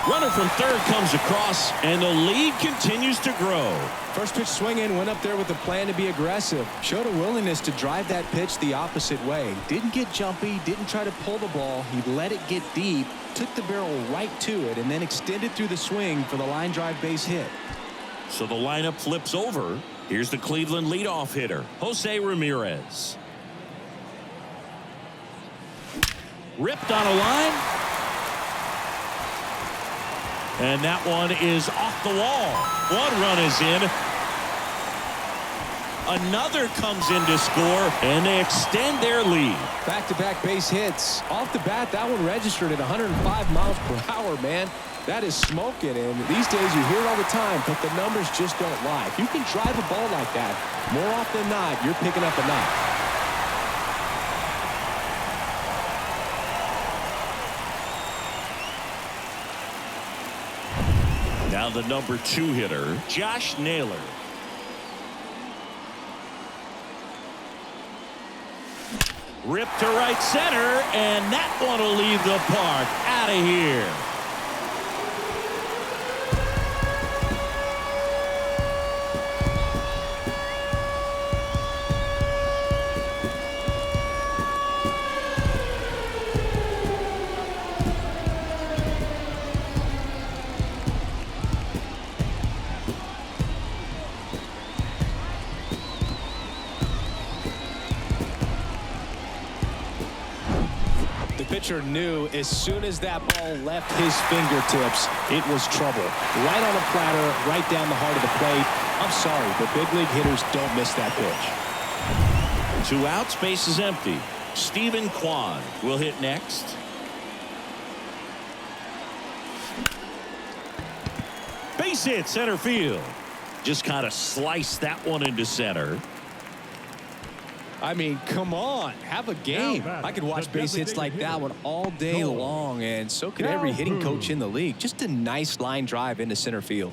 Runner from third comes across, and the lead continues to grow. First pitch swinging, went up there with a plan to be aggressive. Showed a willingness to drive that pitch the opposite way. Didn't get jumpy, didn't try to pull the ball. He let it get deep, took the barrel right to it, and then extended through the swing for the line drive base hit. So the lineup flips over. Here's the Cleveland leadoff hitter, Jose Ramirez. Ripped on a line. And that one is off the wall. One run is in. Another comes in to score, and they extend their lead. Back-to-back base hits. Off the bat, that one registered at 105 miles per hour, man. That is smoking, and these days you hear it all the time, but the numbers just don't lie. If you can drive a ball like that, more often than not, you're picking up a knock. Now the number 2 hitter, Josh Naylor. Ripped to right center, and that one will leave the park. Out of here. Pitcher knew as soon as that ball left his fingertips, it was trouble. Right on the platter, right down the heart of the plate. I'm sorry, but big league hitters don't miss that pitch. 2 outs, base is empty. Stephen Kwan will hit next. Base hit, center field. Just kind of sliced that one into center. I mean, come on, have a game. I could watch base hits like that one all day long, and so could every hitting coach in the league. Just a nice line drive into center field.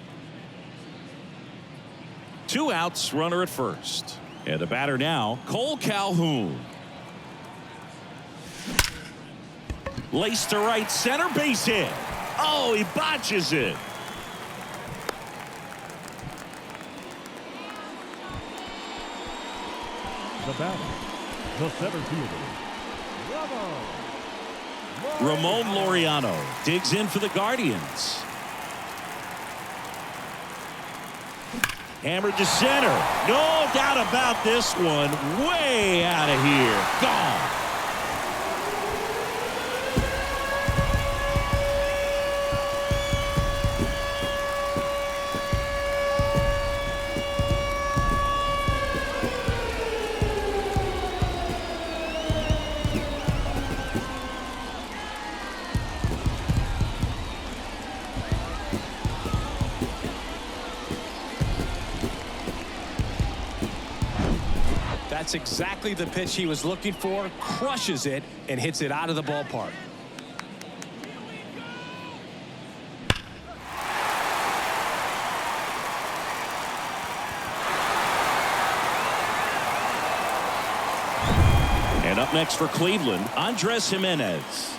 2 outs, runner at first. And the batter now, Cole Calhoun. Laced to right center, base hit. Oh, he botches it. The batter, the center fielder, Ramon Laureano digs in for the Guardians. Hammered to center. No doubt about this one. Way out of here. Gone. That's exactly the pitch he was looking for. Crushes it and hits it out of the ballpark. And up next for Cleveland, Andres Jimenez.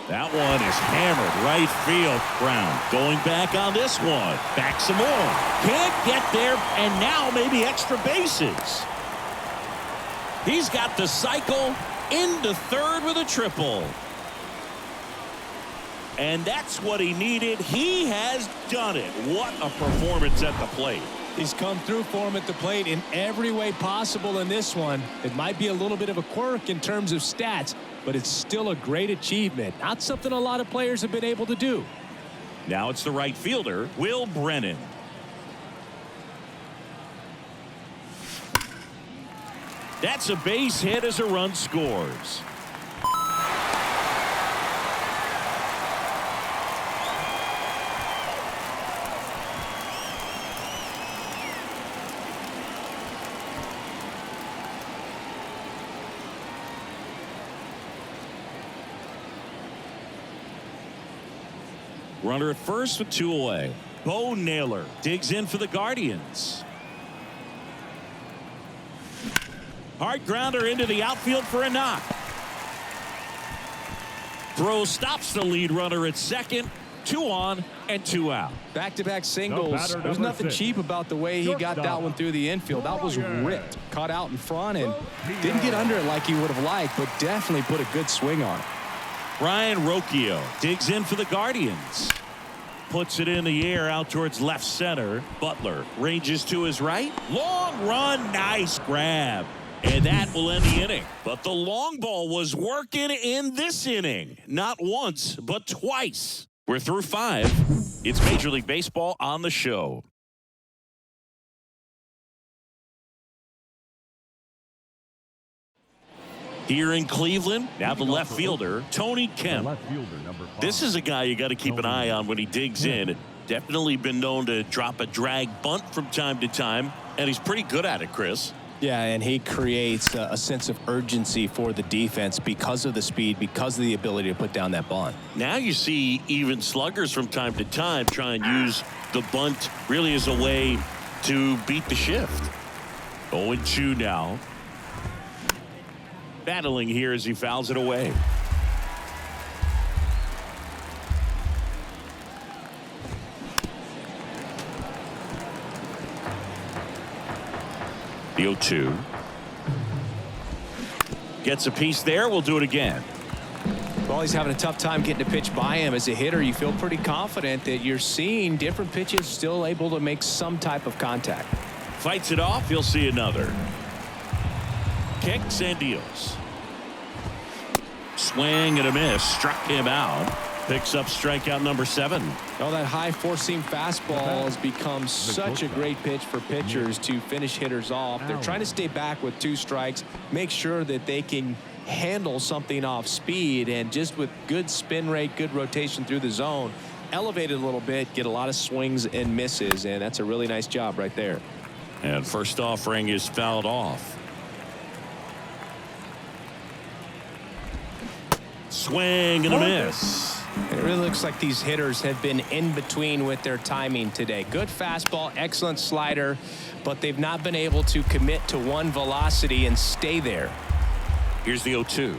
That one is hammered right field ground. Going back on this one. Back some more. Can't get there, and now maybe extra bases. He's got the cycle into third with a triple. And that's what he needed. He has done it. What a performance at the plate. He's come through for him at the plate in every way possible in this one. It might be a little bit of a quirk in terms of stats, but it's still a great achievement. Not something a lot of players have been able to do. Now it's the right fielder, Will Brennan. That's a base hit as a run scores. Runner at first with 2 away. Bo Naylor digs in for the Guardians. Hard grounder into the outfield for a knock. Throw stops the lead runner at second. 2 on and 2 out. Back-to-back singles. There's nothing cheap about the way he got that one through the infield. That was ripped. Caught out in front and didn't get under it like he would have liked, but definitely put a good swing on it. Brian Rocchio digs in for the Guardians. Puts it in the air out towards left center. Butler ranges to his right. Long run. Nice grab. And that will end the inning. But the long ball was working in this inning. Not once, but twice. We're through 5. It's Major League Baseball on the show. Here in Cleveland, now the left fielder, Tony Kemp. This is a guy you got to keep an eye on when he digs in. Definitely been known to drop a drag bunt from time to time, and he's pretty good at it, Chris. Yeah, and he creates a sense of urgency for the defense because of the speed, because of the ability to put down that bunt. Now you see even sluggers from time to time try and use the bunt really as a way to beat the shift. 0-2 now. Battling here as he fouls it away. The 0-2. Gets a piece there. We'll do it again. Well, he's having a tough time getting a pitch by him. As a hitter, you feel pretty confident that you're seeing different pitches still able to make some type of contact. Fights it off. You'll see another. Kicks and deals. Swing and a miss. Struck him out. Picks up strikeout number 7. Oh, that high four-seam fastball has become such a great pitch for pitchers to finish hitters off. They're trying to stay back with 2 strikes, make sure that they can handle something off speed, and just with good spin rate, good rotation through the zone, elevate it a little bit, get a lot of swings and misses, and that's a really nice job right there. And first offering is fouled off. Swing and a miss. It really looks like these hitters have been in between with their timing today. Good fastball, excellent slider, but they've not been able to commit to one velocity and stay there. Here's the 0-2.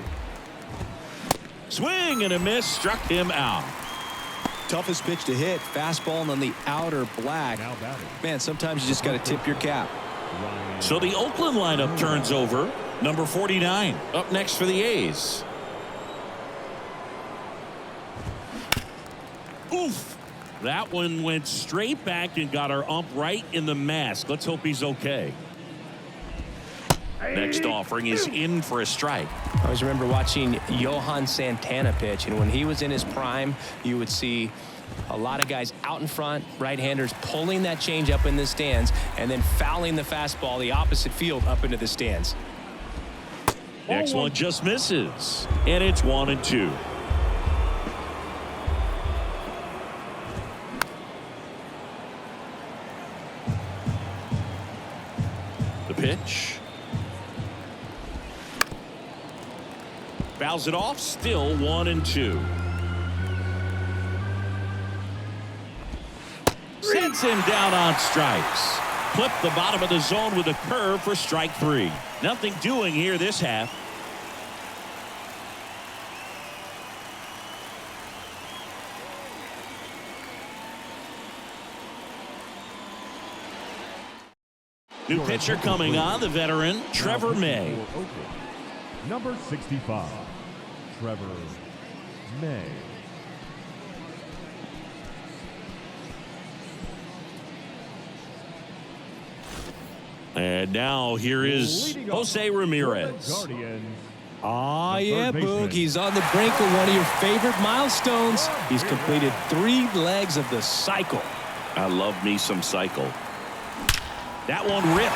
Swing and a miss. Struck him out. Toughest pitch to hit, fastball and on the outer black. Man, sometimes you just got to tip your cap. So the Oakland lineup turns over. Number 49 up next for the A's. Oof. That one went straight back and got our ump right in the mask. Let's hope he's okay. Next offering is in for a strike. I always remember watching Johan Santana pitch, and when he was in his prime, you would see a lot of guys out in front, right-handers pulling that change up in the stands and then fouling the fastball the opposite field up into the stands. Next one just misses, and it's 1-2. The pitch. Fouls it off. Still 1-2. Sends him down on strikes. Flip the bottom of the zone with a curve for strike 3. Nothing doing here this half. New pitcher coming on, the veteran Trevor May. Number 65, Trevor May. And now here is Jose Ramirez. Oh, yeah, Boog. He's on the brink of one of your favorite milestones. He's completed 3 legs of the cycle. I love me some cycle. That one ripped.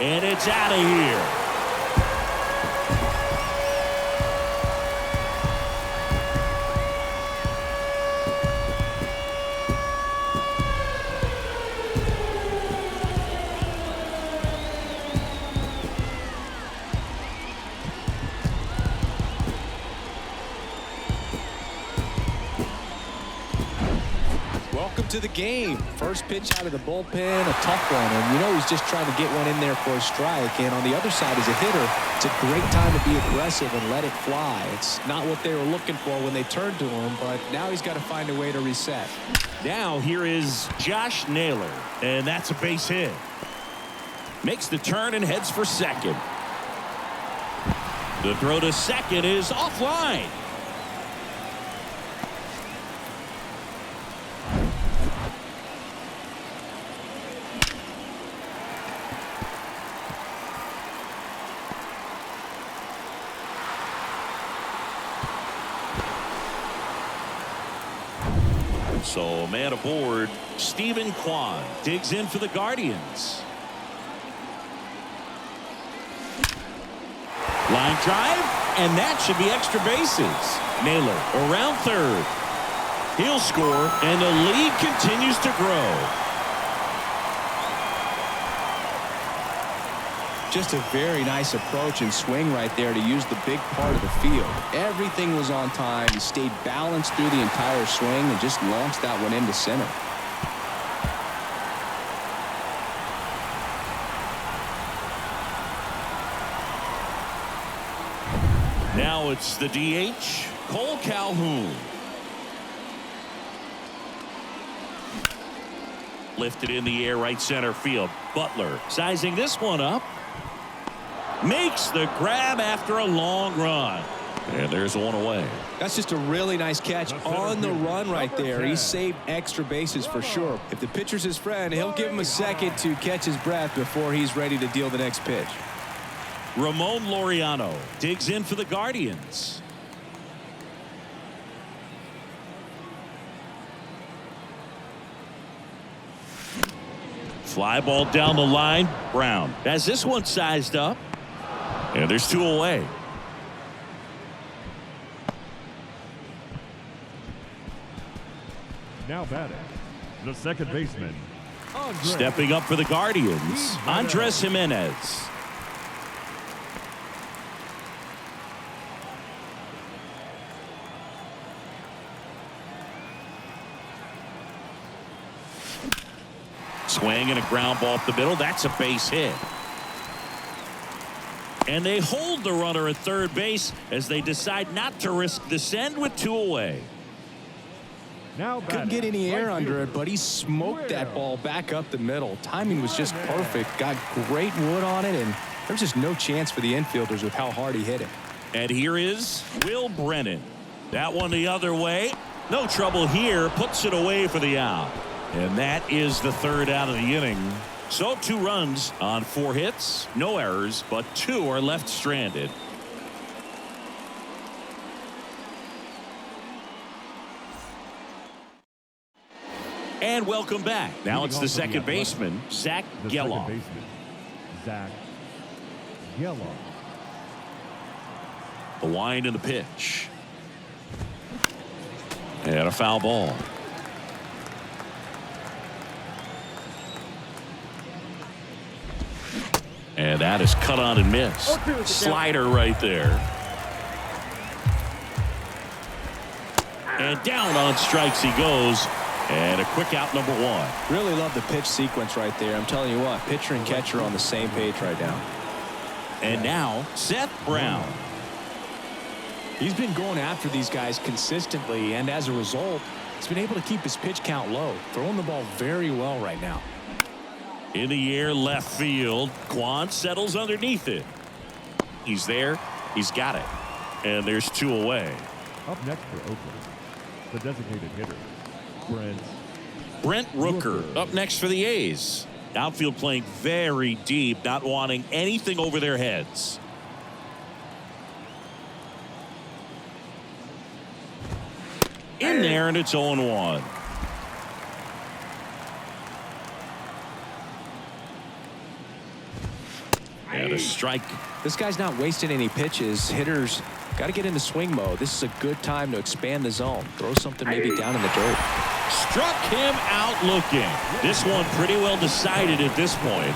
And it's out of here. Welcome to the game. First pitch out of the bullpen, a tough one. And you know he's just trying to get one in there for a strike. And on the other side, as a hitter, it's a great time to be aggressive and let it fly. It's not what they were looking for when they turned to him, but now he's got to find a way to reset. Now here is Josh Naylor, and that's a base hit. Makes the turn and heads for second. The throw to second is offline. So man aboard, Stephen Kwan digs in for the Guardians. Line drive, and that should be extra bases. Naylor around third. He'll score, and the lead continues to grow. Just a very nice approach and swing right there to use the big part of the field. Everything was on time. He stayed balanced through the entire swing and just launched that one into center. Now it's the DH, Cole Calhoun. Lifted in the air, right center field. Butler sizing this one up. Makes the grab after a long run. And there's one away. That's just a really nice catch on the run right there. He saved extra bases for sure. If the pitcher's his friend, he'll give him a second to catch his breath before he's ready to deal the next pitch. Ramon Laureano digs in for the Guardians. Fly ball down the line. Brown has this one sized up. And there's 2 away. Now batting, the second baseman, Stepping up for the Guardians, Andres Jimenez. Swing and a ground ball up the middle. That's a base hit. And they hold the runner at third base as they decide not to risk the send with 2 away. now Couldn't get any air under it, but he smoked that ball back up the middle. Timing was just perfect. Got great wood on it, and there's just no chance for the infielders with how hard he hit it. And here is Will Brennan. That one the other way. No trouble here. Puts it away for the out. And that is the 3rd out of the inning. So 2 runs on 4 hits, no errors, but 2 are left stranded. And welcome back. Now it's the second baseman, Zach Geloff. Zach Geloff. The wind and the pitch. And a foul ball. And that is cut on and missed. Slider right there. And down on strikes he goes. And a quick out, number one. Really love the pitch sequence right there. I'm telling you what, pitcher and catcher on the same page right now. And now Seth Brown. He's been going after these guys consistently, and as a result, he's been able to keep his pitch count low, throwing the ball very well right now. In the air, left field. Quan settles underneath it. He's there. He's got it. And there's two away. Up next for Oakland, the designated hitter, Brent Rooker up next for the A's. Outfield playing very deep, not wanting anything over their heads. In there, and it's 0-1. And a strike. This guy's not wasting any pitches. Hitters got to get into swing mode. This is a good time to expand the zone. Throw something maybe down in the dirt. Struck him out looking. This one pretty well decided at this point.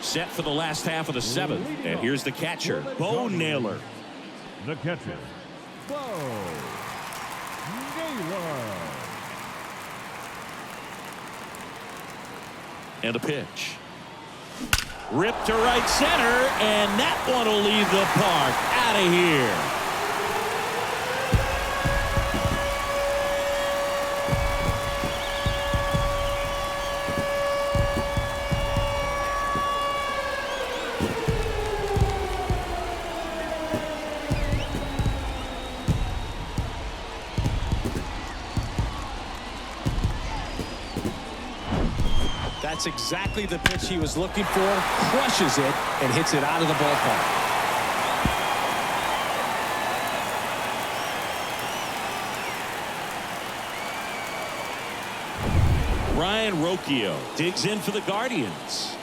Set for the last half of the seventh. And here's the catcher, Bo Naylor. The catcher, Bo Naylor. And a pitch. Ripped to right center, and that one will leave the park. Out of here. That's exactly the pitch he was looking for. Crushes it and hits it out of the ballpark. Ryan Rocchio digs in for the Guardians.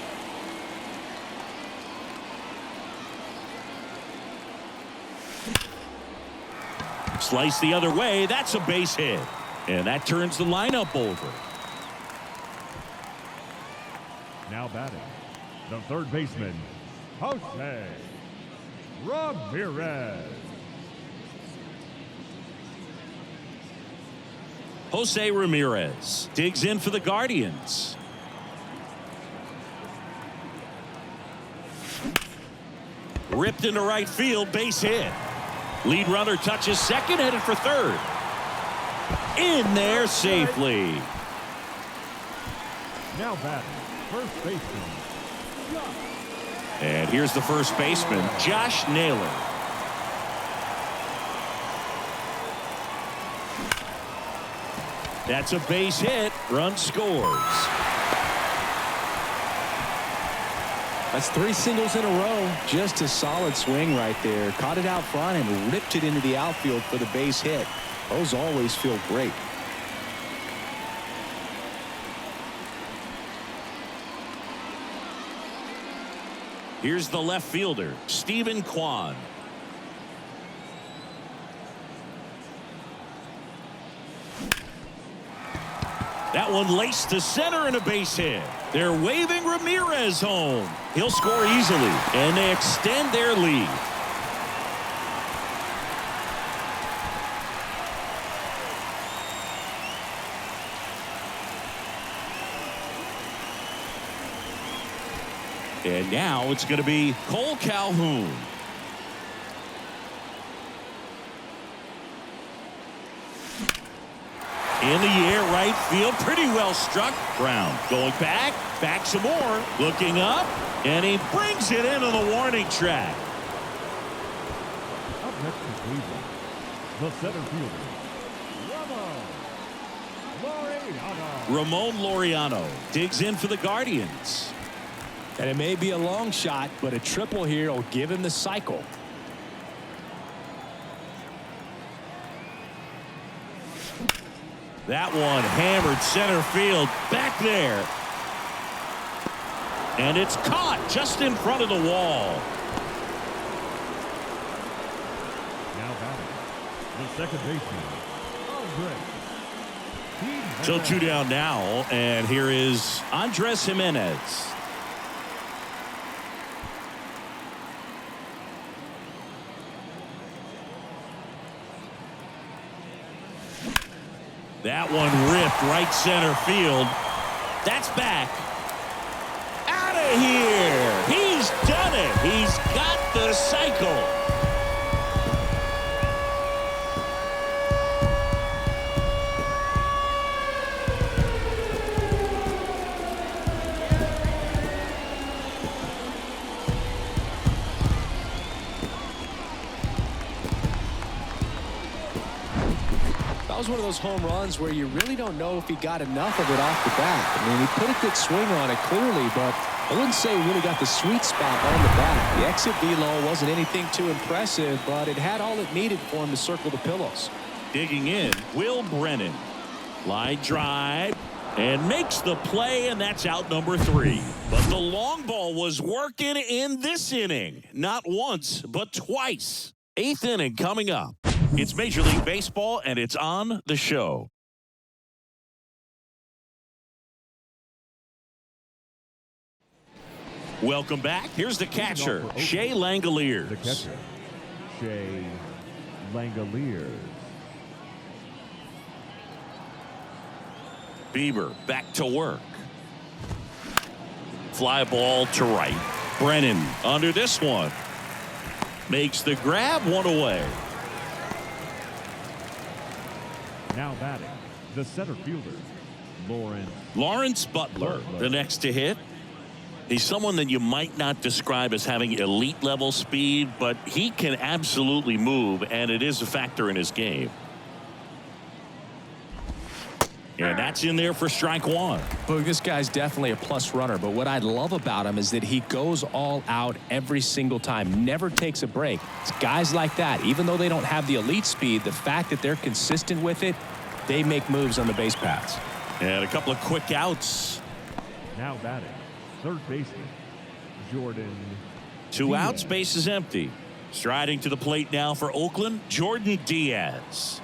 Slice the other way. That's a base hit. And that turns the lineup over. Now batting, the third baseman, Jose Ramirez. Jose Ramirez digs in for the Guardians. Ripped into right field, base hit. Lead runner touches second, headed for third. In there safely. Now batting, first baseman, And here's the first baseman, Josh Naylor. That's a base hit. Run scores. That's 3 singles in a row. Just a solid swing right there. Caught it out front and ripped it into the outfield for the base hit. Those always feel great. Here's the left fielder, Stephen Kwan. That one laced to center and a base hit. They're waving Ramirez home. He'll score easily, and they extend their lead. And now it's going to be Cole Calhoun. In the air, right field, pretty well struck. Brown going back some more, looking up, and he brings it into the warning track. up next to Cleveland, the center fielder, Ramon Laureano digs in for the Guardians. And it may be a long shot, but a triple here will give him the cycle. That one hammered center field back there. And it's caught just in front of the wall. Now batting, the second baseman, Andre. So 2 down now, and here is Andres Jimenez. That one ripped right center field. That's back. Out of here. He's done it. He's got the cycle. That was one of those home runs where you really don't know if he got enough of it off the bat. I mean, he put a good swing on it clearly, but I wouldn't say he really got the sweet spot on the bat. The exit velo wasn't anything too impressive, but it had all it needed for him to circle the pillows. Digging in, Will Brennan. Line drive and makes the play, and that's out number 3. But the long ball was working in this inning. Not once, but twice. 8th inning coming up. It's Major League Baseball, and it's on the show. Welcome back. Here's the catcher, Shea Langoliers. The catcher, Shea Langoliers. Bieber back to work. Fly ball to right. Brennan under this one. Makes the grab, one away. Now batting, the center fielder, Lawrence Butler, the next to hit. He's someone that you might not describe as having elite level speed, but he can absolutely move, and it is a factor in his game. And that's in there for strike 1. Well, this guy's definitely a plus runner, but what I love about him is that he goes all out every single time, never takes a break. It's guys like that, even though they don't have the elite speed, the fact that they're consistent with it, they make moves on the base paths. And a couple of quick outs. Now batting, third baseman, Jordan. 2 outs, base is empty. Striding to the plate now for Oakland, Jordan Diaz.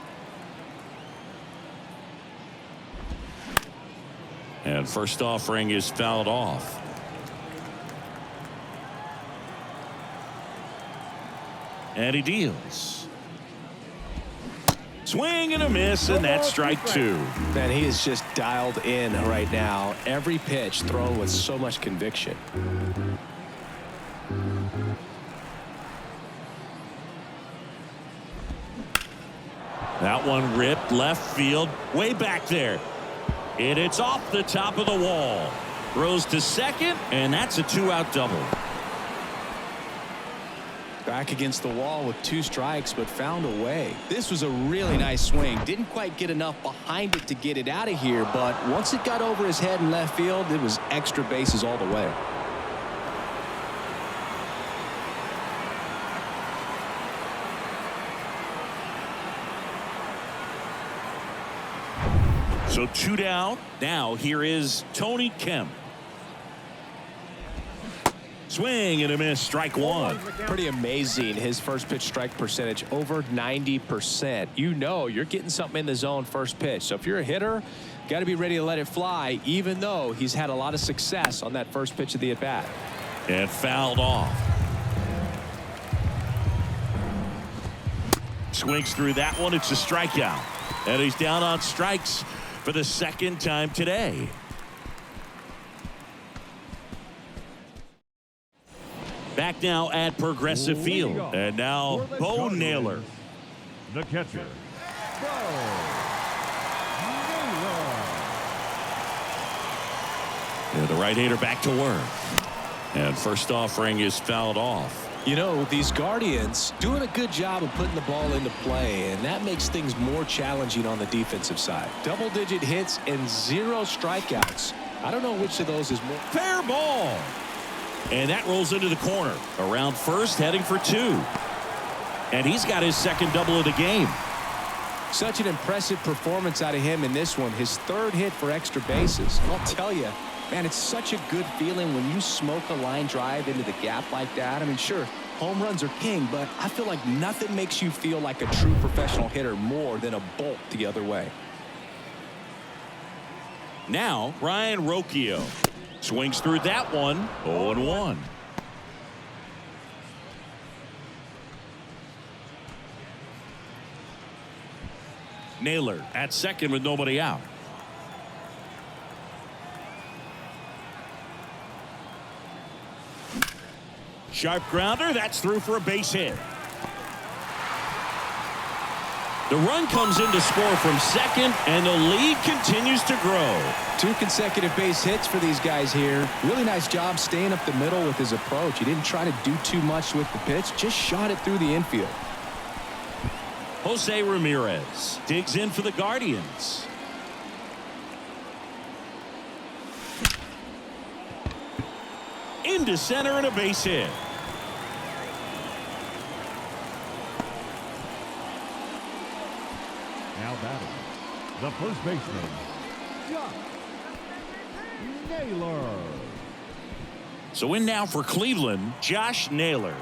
And first offering is fouled off. And he deals. Swing and a miss, and that's strike 2. Man, he is just dialed in right now. Every pitch thrown with so much conviction. That one ripped left field, way back there. And it's off the top of the wall. Throws to second, and that's a 2-out double. Back against the wall with 2 strikes, but found a way. This was a really nice swing. Didn't quite get enough behind it to get it out of here, but once it got over his head in left field, it was extra bases all the way. So 2 down. Now here is Tony Kemp. Swing and a miss, strike 1. Pretty amazing. His first pitch strike percentage over 90%. You know you're getting something in the zone first pitch. So if you're a hitter, got to be ready to let it fly, even though he's had a lot of success on that first pitch of the at bat. And fouled off. Swings through that one. It's a strikeout. And he's down on strikes for the second time today. Back now at Progressive Field. And now Bo Naylor. The catcher, Bo Naylor. And the right-hander back to work. And first offering is fouled off. You know, these Guardians doing a good job of putting the ball into play, and that makes things more challenging on the defensive side. Double-digit hits and 0 strikeouts. I don't know which of those is more. Fair ball. And that rolls into the corner. Around first, heading for 2. And he's got his second double of the game. Such an impressive performance out of him in this one. His 3rd hit for extra bases. I'll tell you, man, it's such a good feeling when you smoke a line drive into the gap like that. I mean, sure, Home runs are king, but I feel like nothing makes you feel like a true professional hitter more than a bolt the other way. Now, Ryan Rocchio swings through that one. 0-1. Naylor at second with nobody out. Sharp grounder. That's through for a base hit. The run comes in to score from second, and the lead continues to grow. 2 consecutive base hits for these guys here. Really nice job staying up the middle with his approach. He didn't try to do too much with the pitch, just shot it through the infield. Jose Ramirez digs in for the Guardians. Into center and a base hit. Now batting, the first baseman, Josh Naylor. So in now for Cleveland, Josh Naylor.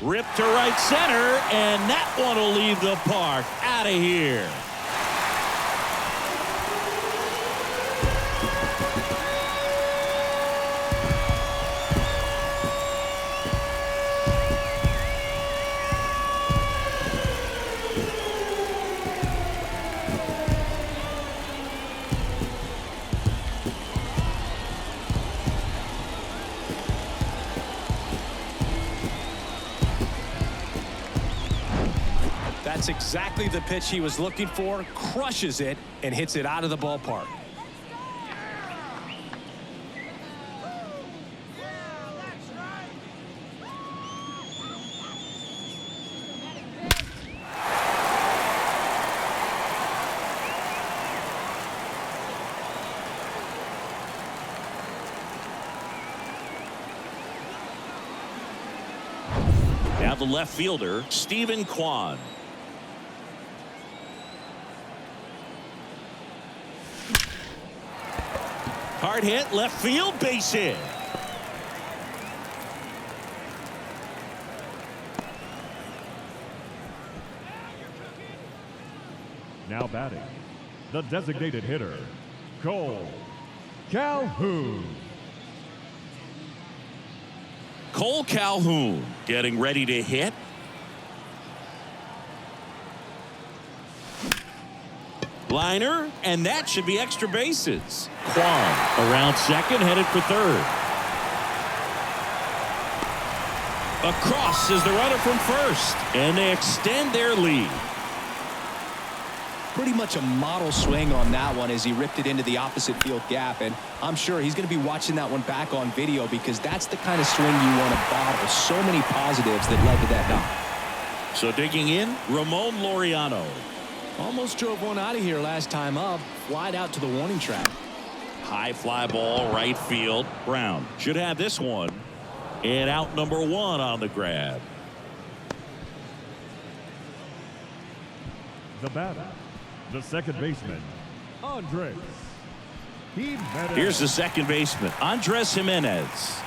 Ripped to right center, and that one will leave the park. Out of here. That's exactly the pitch he was looking for. Crushes it and hits it out of the ballpark. Now the left fielder, Stephen Kwan. Hard hit, left field, base hit. Now batting, the designated hitter, Cole Calhoun. Cole Calhoun getting ready to hit. Liner, and that should be extra bases. Kwan around second, headed for third. Across is the runner from first, and they extend their lead. Pretty much a model swing on that one as he ripped it into the opposite field gap, and I'm sure he's going to be watching that one back on video because that's the kind of swing you want to bottle. So many positives that led to that knock. So digging in, Ramon Laureano. Almost drove one out of here last time up. Flied out to the warning track. High fly ball, right field. Brown should have this one. And out number 1 on the grab. The batter, the second baseman, Andres Jimenez. Here's the second baseman, Andres Jimenez.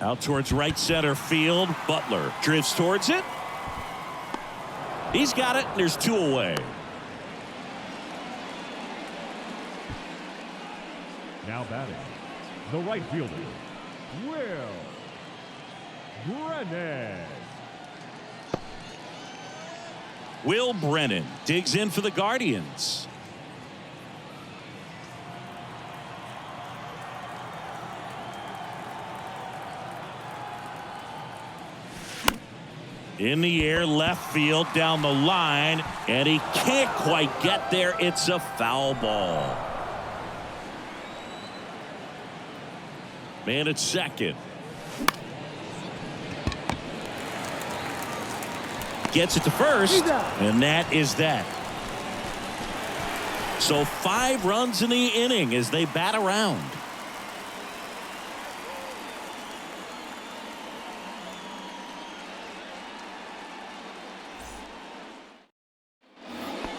Out towards right center field. Butler drifts towards it. He's got it, and there's 2 away. Now batting, the right fielder, Will Brennan. Will Brennan digs in for the Guardians. In the air, left field, down the line, and he can't quite get there. It's a foul ball. Man at second. Gets it to first, and that is that. So 5 runs in the inning as they bat around.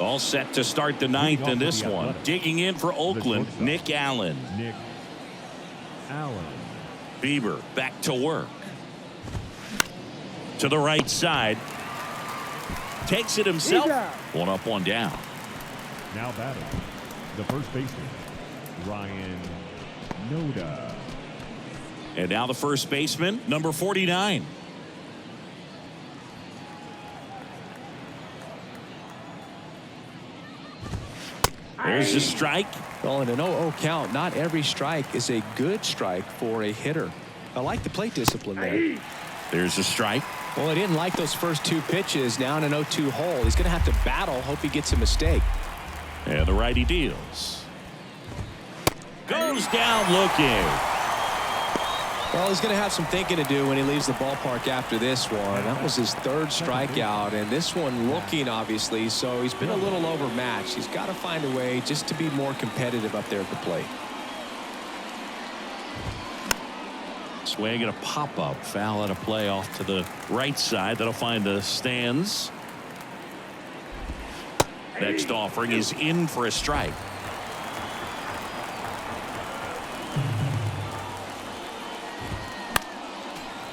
All set to start the ninth in this one. Digging in for Oakland, Nick Allen. Nick Allen. Bieber back to work. To the right side. Takes it himself. One up, one down. Now batting, the first baseman, Ryan Noda. And now the first baseman, number 49. There's a strike. Well, in an 0-0 count, not every strike is a good strike for a hitter. I like the plate discipline there. There's a strike. Well, he didn't like those first two pitches. Now in an 0-2 hole, he's going to have to battle. Hope he gets a mistake. And the righty deals. Goes down looking. Well, he's going to have some thinking to do when he leaves the ballpark after this one. That was his third strikeout, and this one looking, obviously, so he's been a little overmatched. He's got to find a way just to be more competitive up there at the plate. Swing and a pop-up. Foul out of play off to the right side. That'll find the stands. Next offering is in for a strike.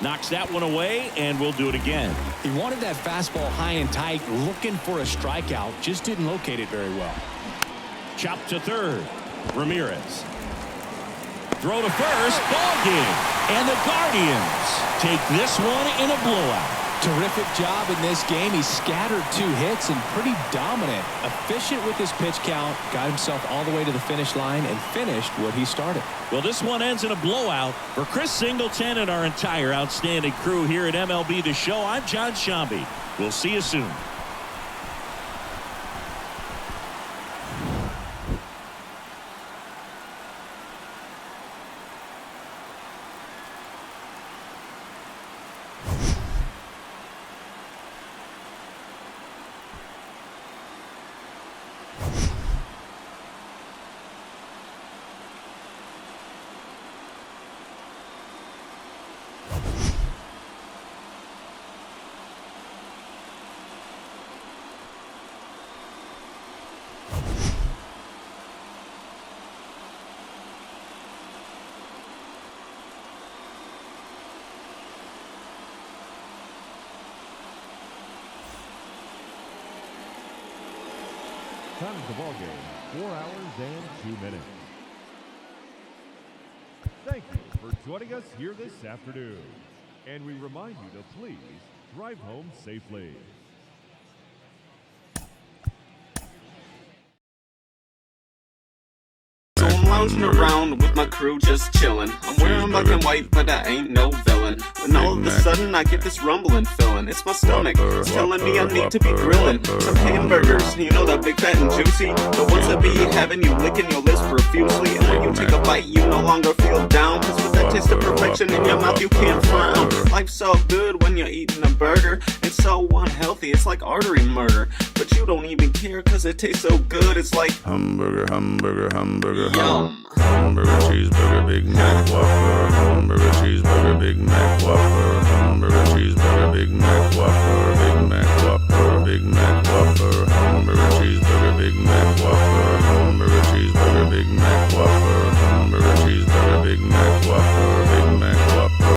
Knocks that one away, and we'll do it again. He wanted that fastball high and tight, looking for a strikeout. Just didn't locate it very well. Chop to third. Ramirez. Throw to first. Ball game. And the Guardians take this one in a blowout. Terrific job in this game. He scattered 2 hits and pretty dominant. Efficient with his pitch count. Got himself all the way to the finish line and finished what he started. Well, this one ends in a blowout. For Chris Singleton and our entire outstanding crew here at MLB The Show, I'm John Shambi. We'll see you soon. Time of the ball game, 4 hours and 2 minutes. Thank you for joining us here this afternoon. And we remind you to please drive home safely. So I'm lounging around with my crew just chillin'. I'm wearing black and white, but I ain't no villain. When all of a sudden I get this rumbling feeling. It's my stomach, it's telling me I need to be grillin' some hamburgers, you know that big fat and juicy. The ones that be having you licking your lips profusely. And when you take a bite, you no longer feel down. Cause with that taste of perfection in your mouth, you can't frown. Life's so good when you're eating a burger. It's so unhealthy, it's like artery murder. But you don't even care cause it tastes so good. It's like hamburger, hamburger, hamburger, yum. Hamburger, cheeseburger, Big Mac, Whopper. Hamburger, cheeseburger, Big Mac, Whopper. Hamburger, cheeseburger, Big Mac, Whopper.